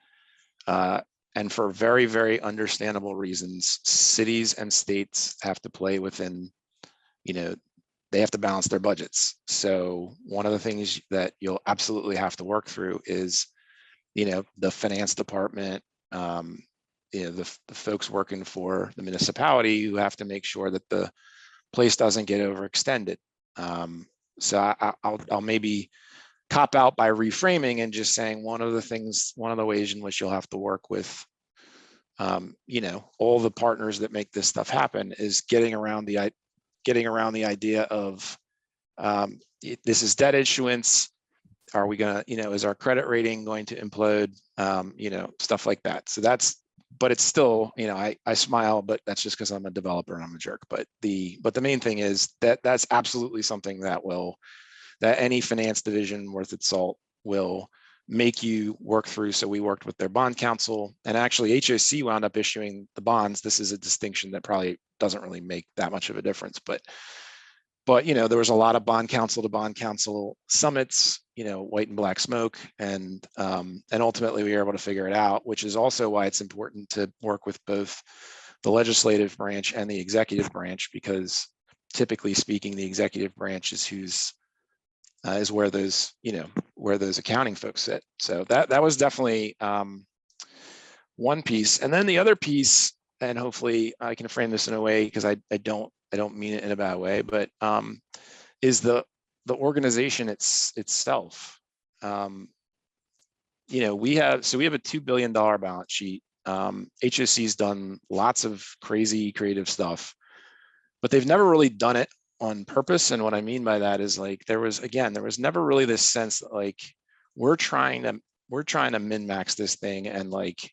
for very, very understandable reasons, cities and states have to play within, they have to balance their budgets. So one of the things that you'll absolutely have to work through is, the finance department, the folks working for the municipality, who have to make sure that the place doesn't get overextended. So I'll maybe cop out by reframing and just saying one of the ways in which you'll have to work with, all the partners that make this stuff happen is getting around the idea of this is debt issuance. Are we gonna, is our credit rating going to implode? Stuff like that. So but it's still, I smile, but that's just because I'm a developer and I'm a jerk. But the main thing is that's absolutely something that any finance division worth its salt will make you work through. So we worked with their bond counsel, and actually HOC wound up issuing the bonds. This is a distinction that probably doesn't really make that much of a difference, but there was a lot of bond counsel to bond counsel summits, white and black smoke, and ultimately we were able to figure it out, which is also why it's important to work with both the legislative branch and the executive branch, because typically speaking, the executive branch is where those accounting folks sit. So that was definitely one piece. And then the other piece, and hopefully I can frame this in a way, because I don't mean it in a bad way, but is the organization itself. We have a $2 billion balance sheet. HOC's done lots of crazy creative stuff, but they've never really done it on purpose. And what I mean by that is, like, there was never really this sense that, like, we're trying to min-max this thing, and like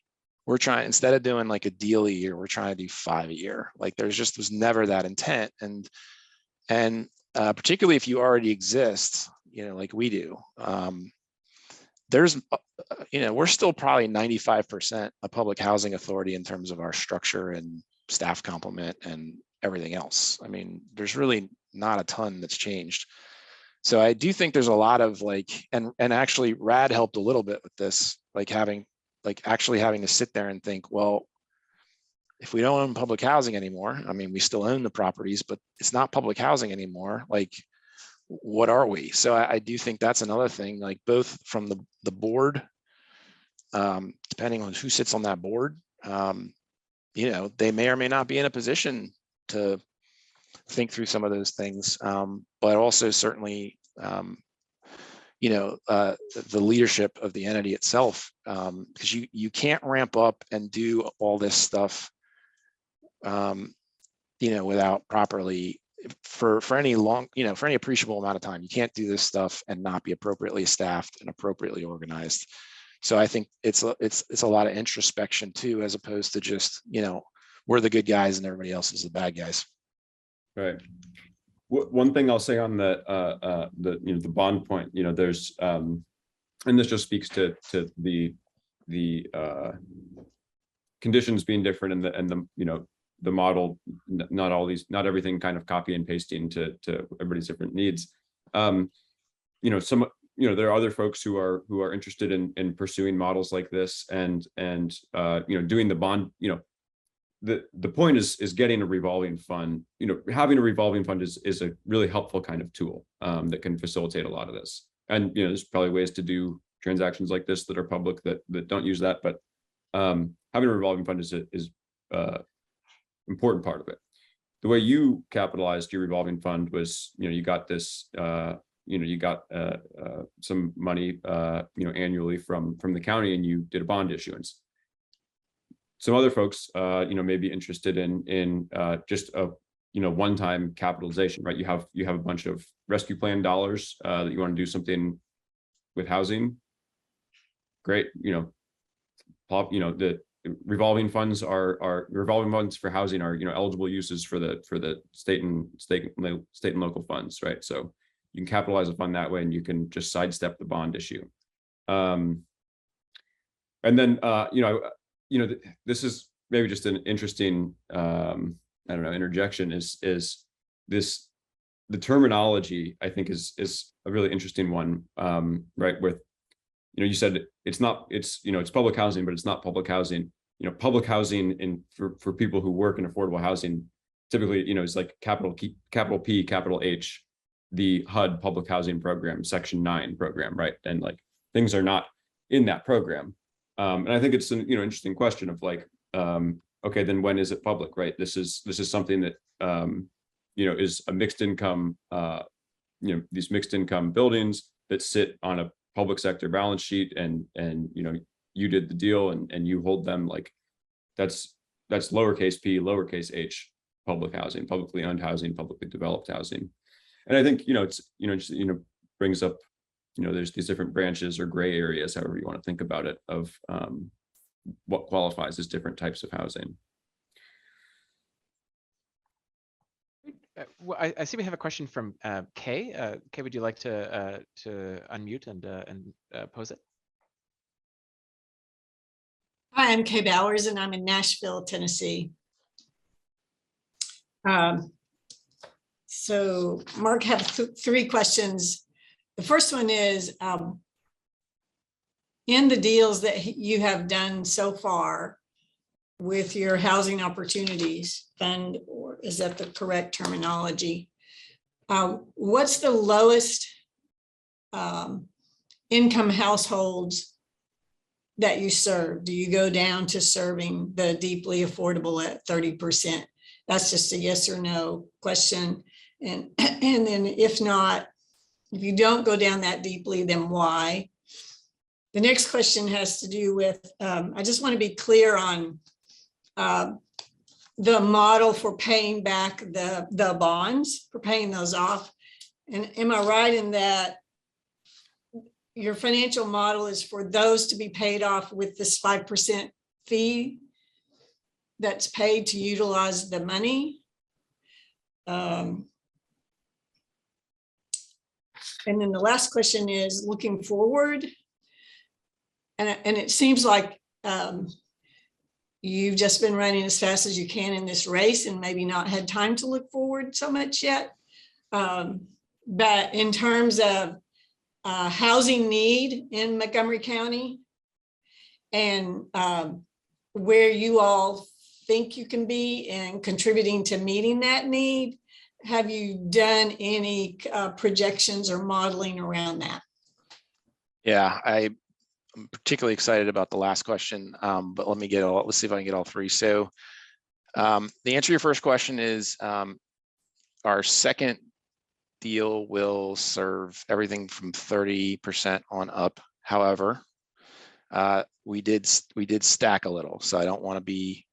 instead of doing like a deal a year, we're trying to do 5 a year. Like was never that intent. And particularly if you already exist, like we do, we're still probably 95% a public housing authority in terms of our structure and staff complement and everything else. I mean, there's really not a ton that's changed. So I do think there's a lot of and actually RAD helped a little bit with this, actually having to sit there and think, well, if we don't own public housing anymore, I mean, we still own the properties, but it's not public housing anymore. Like, what are we? So I do think that's another thing, like both from the board, depending on who sits on that board, they may or may not be in a position to think through some of those things, but also certainly, the leadership of the entity itself, because you can't ramp up and do all this stuff, without properly for any appreciable amount of time. You can't do this stuff and not be appropriately staffed and appropriately organized. So I think it's a lot of introspection too, as opposed to just, we're the good guys and everybody else is the bad guys. Right. One thing I'll say on the bond point, there's and this just speaks to the conditions being different, and the model, not everything kind of copy and pasting to everybody's different needs. There are other folks who are interested in pursuing models like this, and doing the bond. The point is getting a revolving fund. Having a revolving fund is a really helpful kind of tool that can facilitate a lot of this. And there's probably ways to do transactions like this that are public that don't use that, but having a revolving fund is important part of it. The way you capitalized your revolving fund was, you got this, you got some money, annually from the county, and you did a bond issuance. Some other folks, may be interested in just a, one-time capitalization, right? You have a bunch of rescue plan dollars that you want to do something with housing. Great, the revolving funds revolving funds for housing are eligible uses for the state and local funds, right? So you can capitalize a fund that way, and you can just sidestep the bond issue. And then this is maybe just an interesting interjection, is this, the terminology I think is a really interesting one, right? With you said it's public housing, but it's not public housing. Public housing for people who work in affordable housing typically, is like capital P, capital H, the HUD public housing program, section 9 program, right? And like things are not in that program. And I think it's an interesting question of like, okay, then when is it public, right? This is something that is a mixed income, these mixed income buildings. that sit on a public sector balance sheet, and you know, you did the deal and you hold them, like that's lowercase p, lowercase h, public housing, publicly owned housing, publicly developed housing. And I think, you know, it's, you know, just, you know, brings up, you know, there's these different branches or gray areas, however you want to think about it, of what qualifies as different types of housing. Well, I see we have a question from Kay. Kay, would you like to unmute and pose it? Hi, I'm Kay Bowers, and I'm in Nashville, Tennessee. So Mark, have three questions. The first one is, in the deals that you have done so far with your housing opportunities fund, or is that the correct terminology? What's the lowest income households that you serve? Do you go down to serving the deeply affordable at 30%? That's just a yes or no question. And then if not, if you don't go down that deeply, then why? The next question has to do with, I just want to be clear on the model for paying back the bonds, for paying those off. And am I right in that your financial model is for those to be paid off with this 5% fee that's paid to utilize the money? And then the last question is looking forward. And it seems like you've just been running as fast as you can in this race and maybe not had time to look forward so much yet. But in terms of housing need in Montgomery County and where you all think you can be in contributing to meeting that need, have you done any projections or modeling around that? Yeah, I'm particularly excited about the last question, but let's see if I can get all three. So the answer to your first question is our second deal will serve everything from 30% on up. However, we did stack a little, so I don't want to be.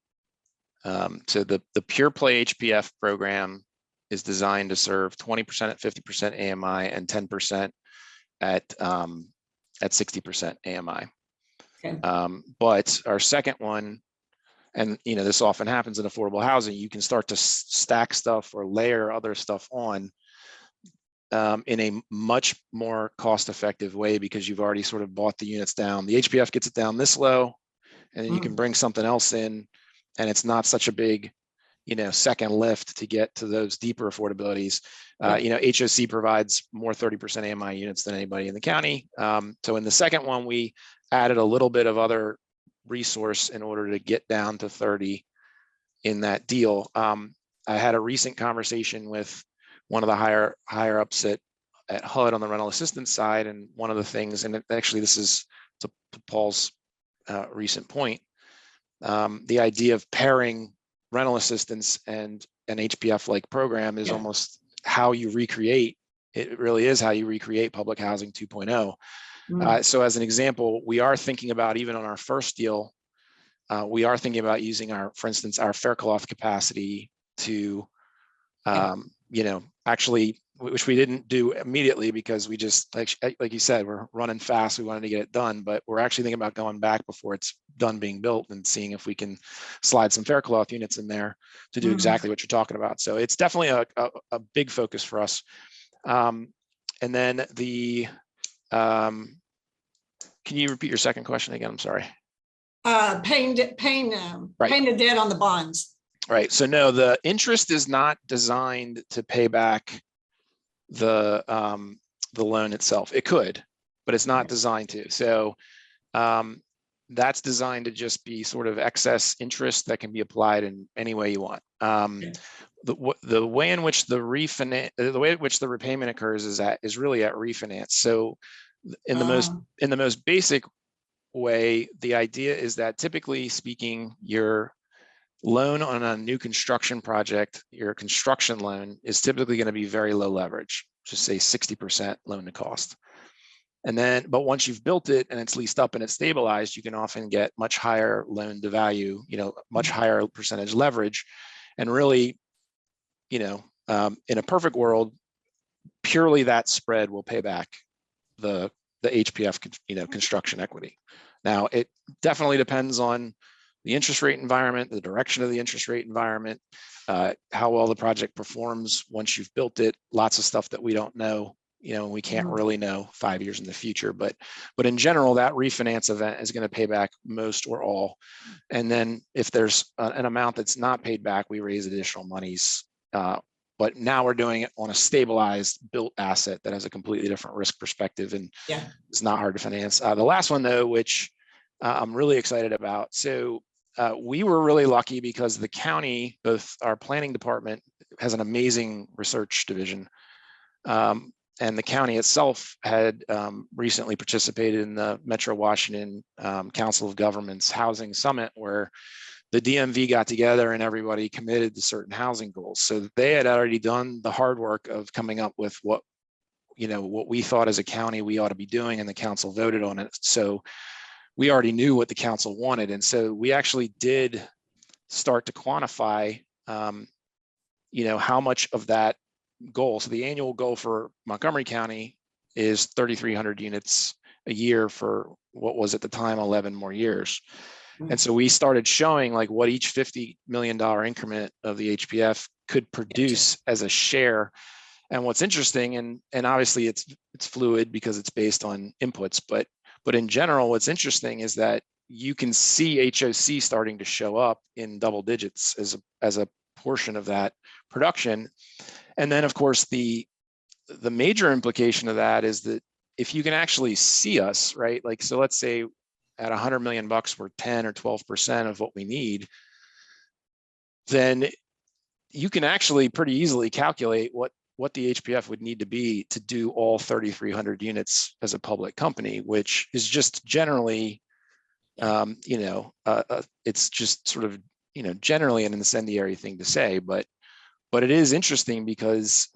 So the pure play HPF program is designed to serve 20% at 50% AMI and 10% at 60% AMI. Okay. But our second one, and you know, this often happens in affordable housing, you can start to stack stuff or layer other stuff on in a much more cost-effective way because you've already sort of bought the units down. The HPF gets it down this low, and then you can bring something else in, and it's not such a big, you know, second lift to get to those deeper affordabilities. You know, HOC provides more 30% AMI units than anybody in the county. So in the second one, we added a little bit of other resource in order to get down to 30 in that deal. I had a recent conversation with one of the higher ups at HUD on the rental assistance side, and one of the things, and actually this is to Paul's recent point, the idea of pairing rental assistance and an HPF like program is almost how you recreate. It really is how you recreate public housing 2.0. So as an example, we are thinking about, even on our first deal, we are thinking about using for instance, our fair cloth capacity to, you know, actually, which we didn't do immediately because we just, like you said, we're running fast. We wanted to get it done, but we're actually thinking about going back before it's done being built and seeing if we can slide some fair cloth units in there to do exactly what you're talking about. So it's definitely a big focus for us. And then can you repeat your second question again? I'm sorry. Paying the debt on the bonds. Right. So no, the interest is not designed to pay back the loan itself. It could, but it's not designed to. So that's designed to just be sort of excess interest that can be applied in any way you want. The way in which the repayment occurs is really at refinance. So in the most basic way, the idea is that typically speaking, your loan on a new construction project, your construction loan is typically going to be very low leverage, just say 60% loan to cost. And then, but once you've built it and it's leased up and it's stabilized, you can often get much higher loan to value, much higher percentage leverage. And really, in a perfect world, purely that spread will pay back the HPF, construction equity. Now, it definitely depends on the interest rate environment, the direction of the interest rate environment, how well the project performs once you've built it. Lots of stuff that we don't know, we can't really know 5 years in the future. But in general, that refinance event is going to pay back most or all. And then if there's an amount that's not paid back, we raise additional monies. But now we're doing it on a stabilized built asset that has a completely different risk perspective and it's not hard to finance. The last one, though, which I'm really excited about. So we were really lucky because the county, both our planning department has an amazing research division. And the county itself had recently participated in the Metro Washington Council of Governments Housing Summit, where the DMV got together and everybody committed to certain housing goals. So they had already done the hard work of coming up with what we thought as a county we ought to be doing, and the council voted on it. So we already knew what the council wanted. And so we actually did start to quantify, how much of that goal. So the annual goal for Montgomery County is 3,300 units a year for what was at the time 11 more years. And so we started showing like what each $50 million increment of the HPF could produce as a share. And what's interesting, and obviously it's fluid because it's based on inputs, but in general, what's interesting is that you can see HOC starting to show up in double digits as a portion of that production. And then of course, the major implication of that is that if you can actually see us, right? Like, so let's say at $100 million, we're 10 or 12% of what we need, then you can actually pretty easily calculate what the HPF would need to be to do all 3,300 units as a public company, which is just generally, it's just sort of, generally an incendiary thing to say, but it is interesting because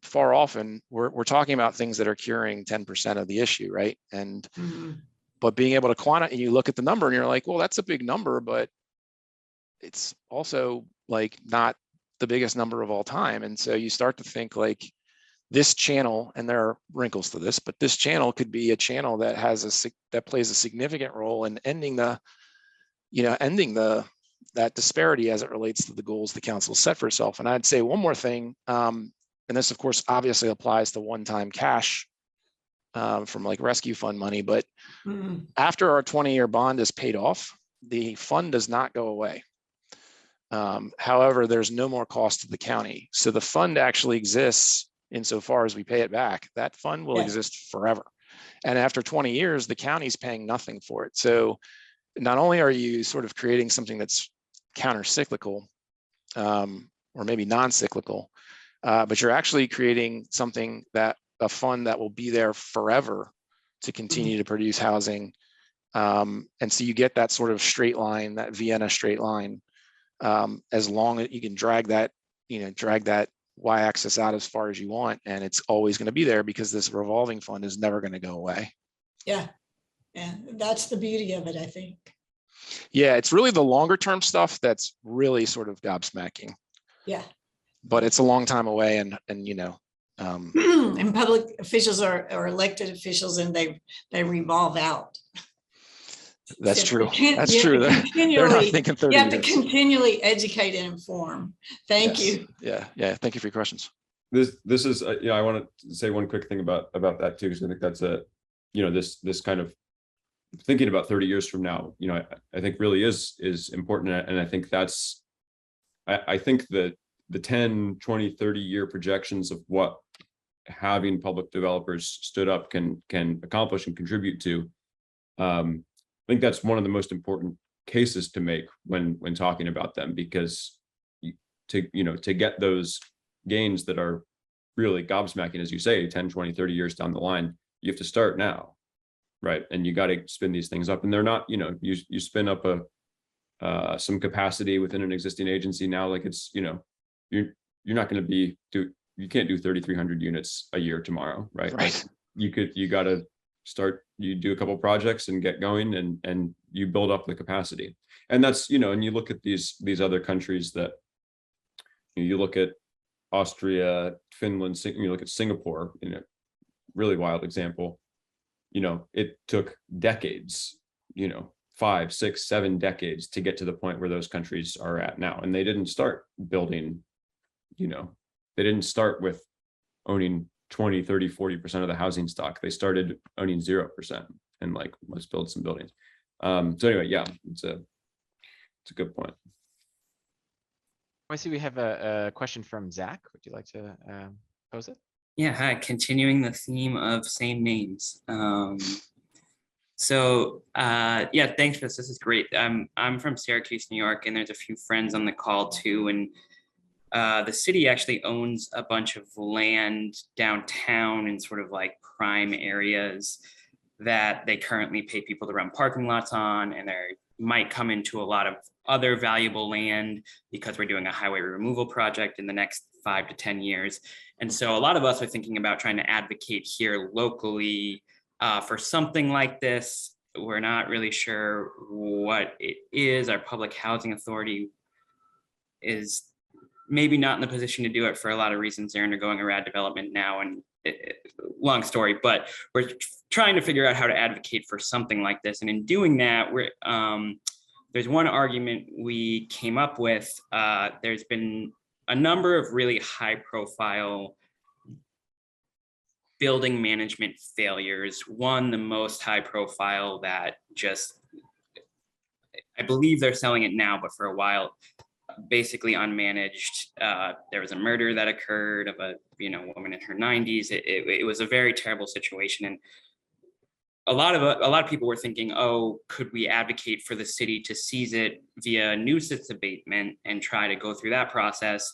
far often we're talking about things that are curing 10% of the issue, right? And but being able to quantify, you look at the number and you're like, well, that's a big number, but it's also like not the biggest number of all time. And so you start to think like this channel, and there are wrinkles to this, but this channel could be a channel that that plays a significant role in ending that disparity as it relates to the goals the council set for itself. And I'd say one more thing, and this of course obviously applies to one-time cash from like rescue fund money, but after our 20-year bond is paid off, the fund does not go away. However, there's no more cost to the county. So the fund actually exists insofar as we pay it back. That fund will exist forever. And after 20 years, the county's paying nothing for it. So not only are you sort of creating something that's counter-cyclical, or maybe non-cyclical, but you're actually creating something a fund that will be there forever to continue to produce housing. And so you get that sort of straight line, that Vienna straight line, as long as you can drag that y-axis out as far as you want, and it's always going to be there because this revolving fund is never going to go away. Yeah, that's the beauty of it, I think. Yeah, it's really the longer term stuff that's really sort of gobsmacking. Yeah, but it's a long time away, and and public officials are elected officials, and they revolve out. That's true. That's true. They're not thinking 30 years. You have to continually educate and inform. Thank you. Yeah. Thank you for your questions. This is, I want to say one quick thing about that too, because I think that's this kind of thinking about 30 years from now, I think really is important. And I think I think that the 10, 20, 30 year projections of what having public developers stood up can accomplish and contribute to, I think that's one of the most important cases to make when talking about them, because to get those gains that are really gobsmacking, as you say, 10, 20, 30 years down the line, you have to start now, right? And you got to spin these things up, and they're not, you spin up some capacity within an existing agency now, like it's, you're not going to be you can't do 3,300 units a year tomorrow, right? Right. You got to start, you do a couple projects and get going, and you build up the capacity. And that's, and you look at these other countries that, you look at Austria, Finland, you look at Singapore, really wild example. It took decades, 5, 6, 7 decades to get to the point where those countries are at now. And they didn't start building, they didn't start with owning 20, 30, 40% of the housing stock. They started owning 0% and like, let's build some buildings. So anyway, yeah, it's a good point. I see we have a question from Zach. Would you like to pose it? Yeah, hi, continuing the theme of same names. Yeah, thanks for this. This is great. I'm from Syracuse, New York, and there's a few friends on the call too. And the city actually owns a bunch of land downtown in sort of like prime areas that they currently pay people to run parking lots on, and they might come into a lot of other valuable land because we're doing a highway removal project in the next 5 to 10 years. And so a lot of us are thinking about trying to advocate here locally for something like this. We're not really sure what it is. Our public housing authority is maybe not in the position to do it for a lot of reasons. They're undergoing a rad development now, and long story, but we're trying to figure out how to advocate for something like this. And in doing that, there's one argument we came up with. There's been a number of really high profile building management failures. One, the most high profile that just, I believe they're selling it now, but for a while, basically unmanaged. There was a murder that occurred of a woman in her 90s. It was a very terrible situation, and a lot of people were thinking, oh, could we advocate for the city to seize it via nuisance abatement and try to go through that process?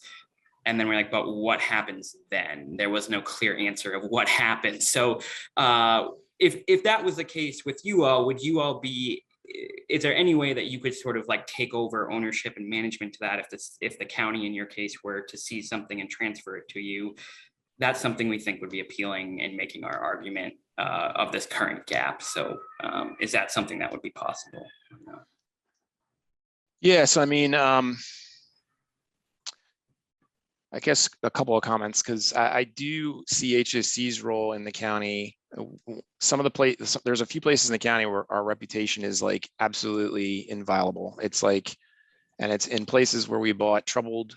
And then we're like, but what happens then? There was no clear answer of what happens. So if that was the case with you all, would you all be, is there any way that you could sort of like take over ownership and management to that if the county in your case were to seize something and transfer it to you? That's something we think would be appealing in making our argument of this current gap. So is that something that would be possible? Yeah, so I mean, I guess a couple of comments, because I do see HOC's role in the county. Some of the there's a few places in the county where our reputation is like absolutely inviolable. It's like, and it's in places where we bought troubled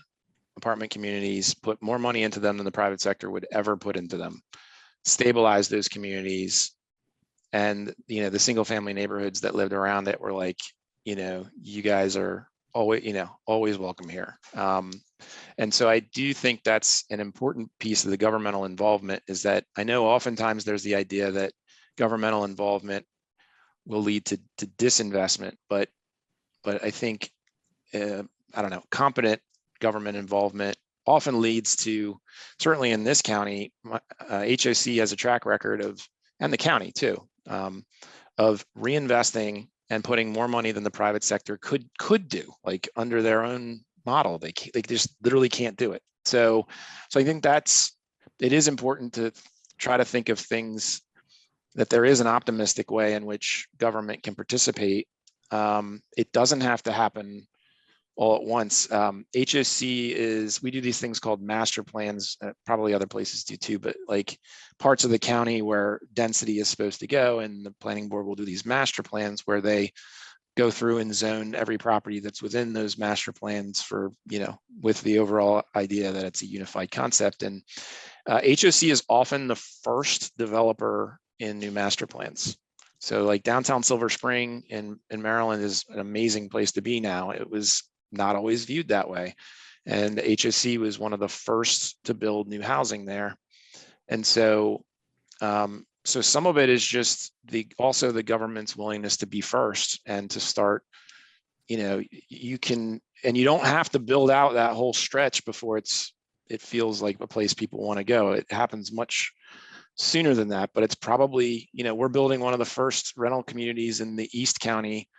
apartment communities, put more money into them than the private sector would ever put into them, stabilize those communities. And, the single family neighborhoods that lived around it were like, you guys are always welcome here. And so I do think that's an important piece of the governmental involvement, is that I know oftentimes there's the idea that governmental involvement will lead to disinvestment, but I think, competent government involvement often leads to, certainly in this county, HOC has a track record of, and the county too, of reinvesting and putting more money than the private sector could do, like under their own model. They just literally can't do it. So I think it is important to try to think of things that there is an optimistic way in which government can participate. It doesn't have to happen all at once. HOC we do these things called master plans, probably other places do too, but like parts of the county where density is supposed to go, and the planning board will do these master plans where they go through and zone every property that's within those master plans for, with the overall idea that it's a unified concept. And HOC is often the first developer in new master plans. So like downtown Silver Spring in Maryland is an amazing place to be now. It was not always viewed that way. And HOC was one of the first to build new housing there. And so, so some of it is just also the government's willingness to be first and to start, you don't have to build out that whole stretch before it feels like a place people want to go. It happens much sooner than that, but it's probably, we're building one of the first rental communities in the East County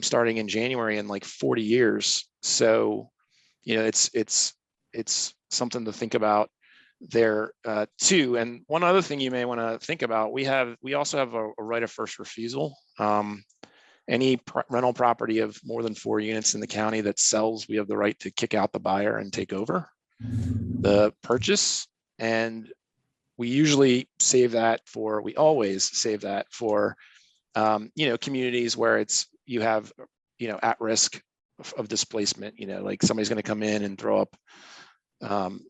starting in January in like 40 years. So, it's something to think about there too. And one other thing you may want to think about, we also have a right of first refusal. Any rental property of more than 4 units in the county that sells, we have the right to kick out the buyer and take over the purchase. And we always save that for, communities where you have, at risk of displacement, like somebody's going to come in and throw up, going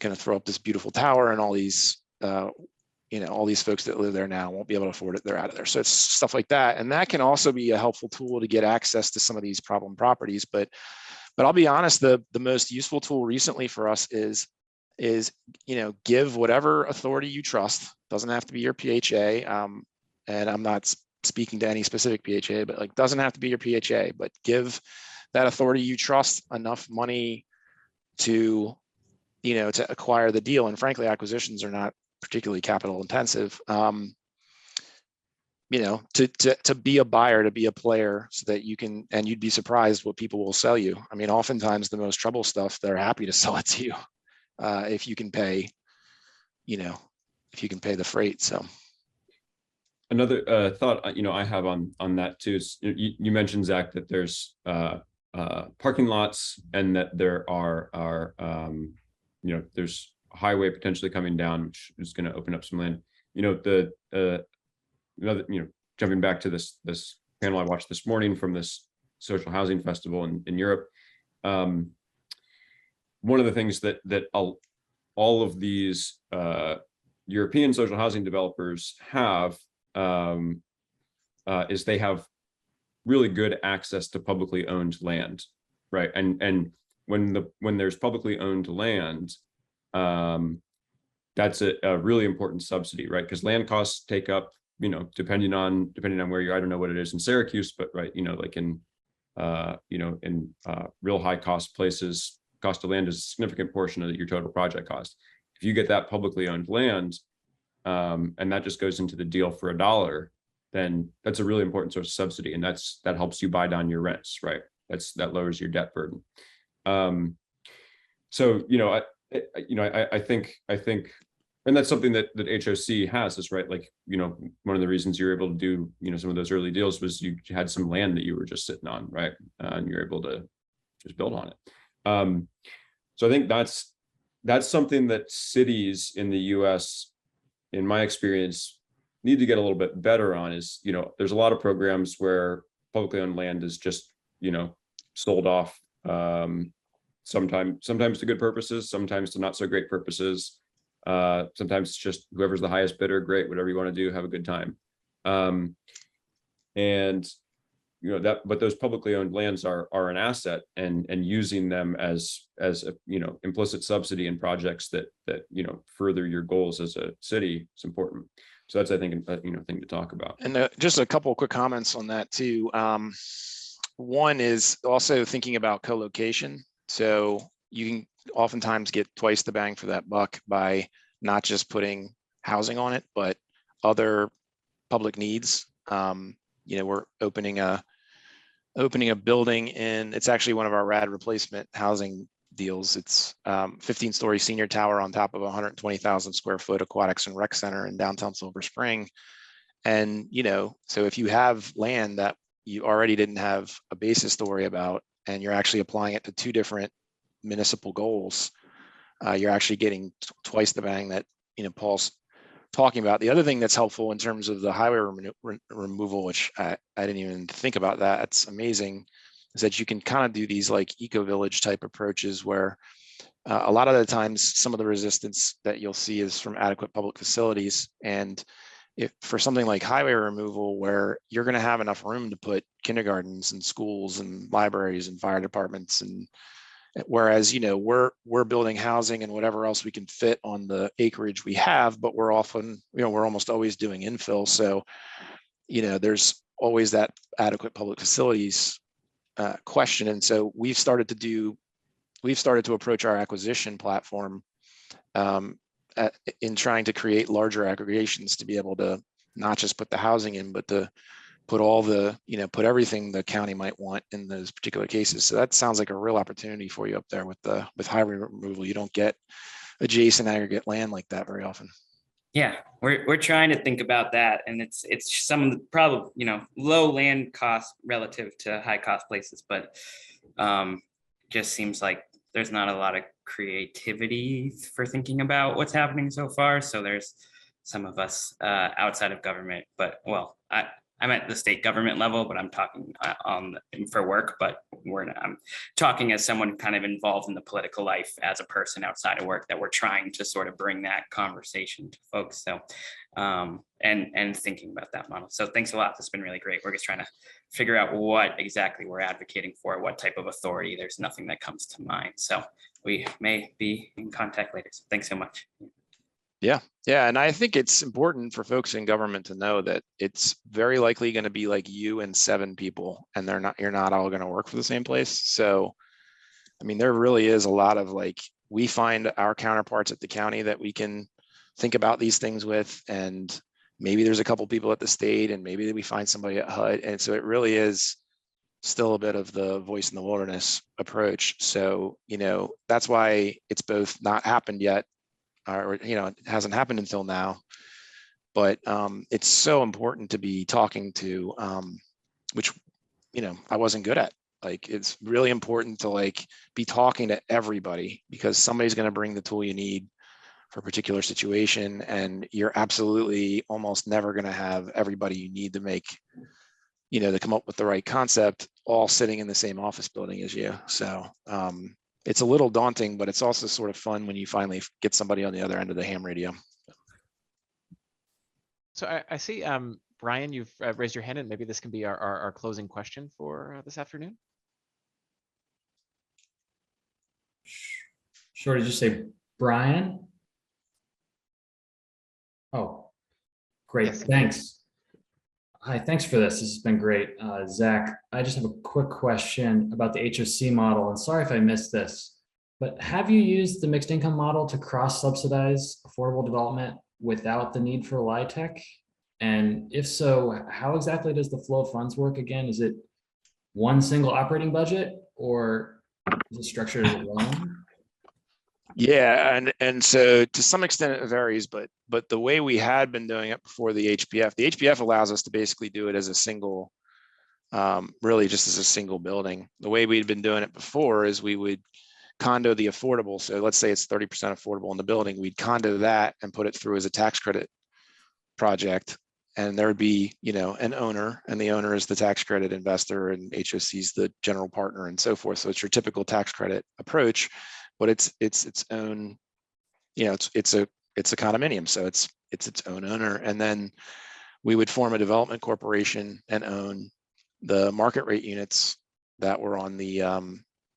to throw up this beautiful tower, and all these, all these folks that live there now won't be able to afford it. They're out of there. So it's stuff like that. And that can also be a helpful tool to get access to some of these problem properties. But I'll be honest, the most useful tool recently for us is, give whatever authority you trust. Doesn't have to be your PHA. And I'm not speaking to any specific PHA, but doesn't have to be your PHA, but give that authority you trust enough money to, to acquire the deal. And frankly, acquisitions are not particularly capital intensive, to be a buyer, to be a player, so that you can, and you'd be surprised what people will sell you. I mean, oftentimes the most trouble stuff, they're happy to sell it to you if you can pay, if you can pay the freight. So another thought, I have on that too is you mentioned, Zach, that there's parking lots, and that there are there's highway potentially coming down, which is going to open up some land. Jumping back to this panel I watched this morning from this social housing festival in Europe. One of the things that all of these European social housing developers have is they have really good access to publicly owned land, right? And when there's publicly owned land, that's a really important subsidy, right? Because land costs take up, depending on where you're, I don't know what it is in Syracuse, but right, like in real high cost places, cost of land is a significant portion of your total project cost. If you get that publicly owned land, and that just goes into the deal for $1, then that's a really important source of subsidy, and that helps you buy down your rents, right? That lowers your debt burden. So I think, and that's something that HOC has, is right. One of the reasons you're able to do, some of those early deals was you had some land that you were just sitting on, right? And you're able to just build on it. So I think that's something that cities in the US, in my experience, need to get a little bit better on. Is, there's a lot of programs where publicly owned land is just, sold off, sometimes to good purposes, sometimes to not so great purposes. Sometimes it's just whoever's the highest bidder, great, whatever you want to do, have a good time. But those publicly owned lands are an asset, and using them as a, implicit subsidy in projects that further your goals as a city is important. So that's, I think, a thing to talk about. And just a couple of quick comments on that too. One is also thinking about co-location. So you can oftentimes get twice the bang for that buck by not just putting housing on it, but other public needs. We're opening a building in, it's actually one of our rad replacement housing deals. It's 15-story senior tower on top of 120,000 square foot aquatics and rec center in downtown Silver Spring. And, so if you have land that you already didn't have a basis to worry about, and you're actually applying it to two different municipal goals, you're actually getting twice the bang that, Paul's talking about. The other thing that's helpful in terms of the highway removal, which I didn't even think about that, it's amazing, is that you can kind of do these eco-village type approaches where a lot of the times some of the resistance that you'll see is from adequate public facilities. And if for something like highway removal, where you're going to have enough room to put kindergartens and schools and libraries and fire departments, and whereas we're building housing and whatever else we can fit on the acreage we have, but we're often, we're almost always doing infill. So there's always that adequate public facilities question. And so we've started to approach our acquisition platform in trying to create larger aggregations to be able to not just put the housing in, but to put all the, put everything the county might want in those particular cases. So that sounds like a real opportunity for you up there with highway removal. You don't get adjacent aggregate land like that very often. Yeah, we're trying to think about that, and it's some of the probably low land costs relative to high cost places, but just seems like there's not a lot of creativity for thinking about what's happening so far. So there's some of us outside of government, but I'm at the state government level, but I'm talking for work, but I'm talking as someone kind of involved in the political life as a person outside of work, that we're trying to sort of bring that conversation to folks. So, and thinking about that model. So thanks a lot. This has been really great. We're just trying to figure out what exactly we're advocating for, what type of authority. There's nothing that comes to mind. So we may be in contact later. So thanks so much. Yeah. And I think it's important for folks in government to know that it's very likely going to be like you and 7 people, and you're not all going to work for the same place. So, I mean, there really is a lot of we find our counterparts at the county that we can think about these things with, and maybe there's a couple people at the state, and maybe we find somebody at HUD. And so it really is still a bit of the voice in the wilderness approach. So, that's why it's both not happened yet, or it hasn't happened until now, but it's so important to be talking to, which I wasn't good at. It's really important to be talking to everybody, because somebody's going to bring the tool you need for a particular situation, and you're absolutely almost never going to have everybody you need to make, to come up with the right concept all sitting in the same office building as you. So it's a little daunting, but it's also sort of fun when you finally get somebody on the other end of the ham radio. So I see, Brian, you've raised your hand, and maybe this can be our closing question for this afternoon. Sure. Did you say Brian? Oh, great. Yes. Thanks. Hi, thanks for this. This has been great. Zach, I just have a quick question about the HOC model, and sorry if I missed this, but have you used the mixed income model to cross subsidize affordable development without the need for LIHTC? And if so, how exactly does the flow of funds work again? Is it one single operating budget, or is it structured as a loan? Yeah, and so to some extent it varies, but the way we had been doing it before the HPF allows us to basically do it as a single, really just as a single building. The way we'd been doing it before is we would condo the affordable. So let's say it's 30% affordable in the building, we'd condo that and put it through as a tax credit project. And there would be, an owner, and the owner is the tax credit investor, and HOC's the general partner, and so forth. So it's your typical tax credit approach, but it's its own, it's a condominium. So it's its own owner. And then we would form a development corporation and own the market rate units that were on the,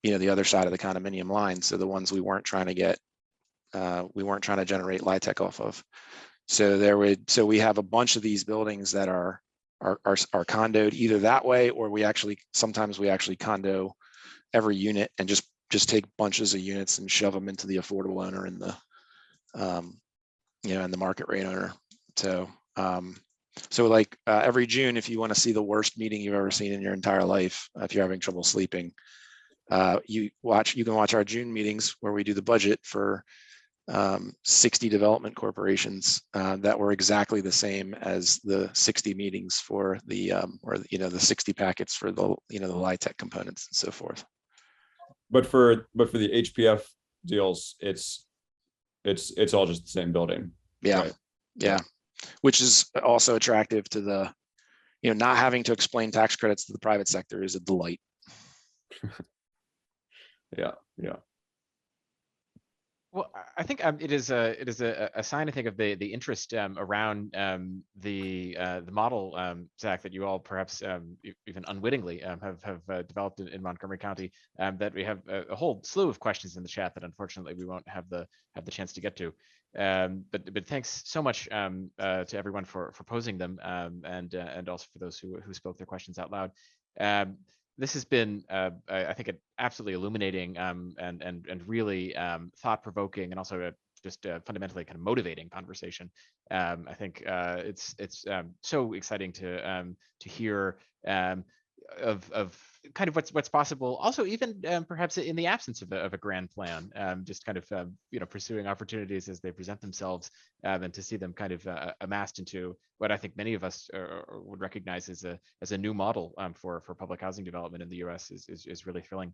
the other side of the condominium line. So the ones we weren't trying to get, we weren't trying to generate LIHTC off of. So we have a bunch of these buildings that are condoed either that way, or sometimes we actually condo every unit and just take bunches of units and shove them into the affordable owner and the, and the market rate owner. So, every June, if you want to see the worst meeting you've ever seen in your entire life, if you're having trouble sleeping, you can watch our June meetings where we do the budget for 60 development corporations that were exactly the same as the 60 meetings for the the 60 packets for the the LIHTC components and so forth. But for the HPF deals, it's all just the same building. Yeah. Right? Yeah. Which is also attractive to the, not having to explain tax credits to the private sector is a delight. Yeah. Well, I think it is a sign, I think, of the interest around the model, Zach, that you all perhaps even unwittingly have developed in Montgomery County. That we have a whole slew of questions in the chat that unfortunately we won't have the chance to get to. But thanks so much to everyone for posing them, and also for those who spoke their questions out loud. This has been, I think, an absolutely illuminating and really thought-provoking, and also just fundamentally kind of motivating conversation. I think it's so exciting to hear of kind of what's possible. Also, even perhaps in the absence of a grand plan, just kind of pursuing opportunities as they present themselves, and to see them kind of amassed into what I think many of us would recognize as a new model for public housing development in the U.S. is really thrilling.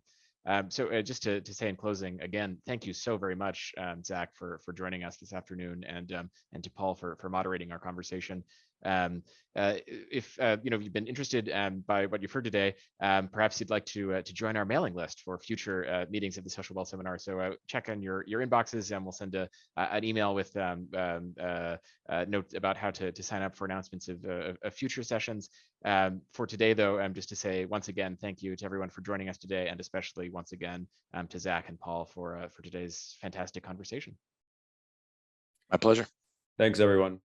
So just to say in closing, again, thank you so very much, Zach, for joining us this afternoon, and to Paul for moderating our conversation. If you've been interested by what you've heard today, perhaps you'd like to join our mailing list for future meetings of the Social Wealth Seminar. So check on your inboxes, and we'll send an email with notes about how to sign up for announcements of future sessions. For today, though, just to say once again, thank you to everyone for joining us today, and especially once again to Zach and Paul for today's fantastic conversation. My pleasure. Thanks, everyone.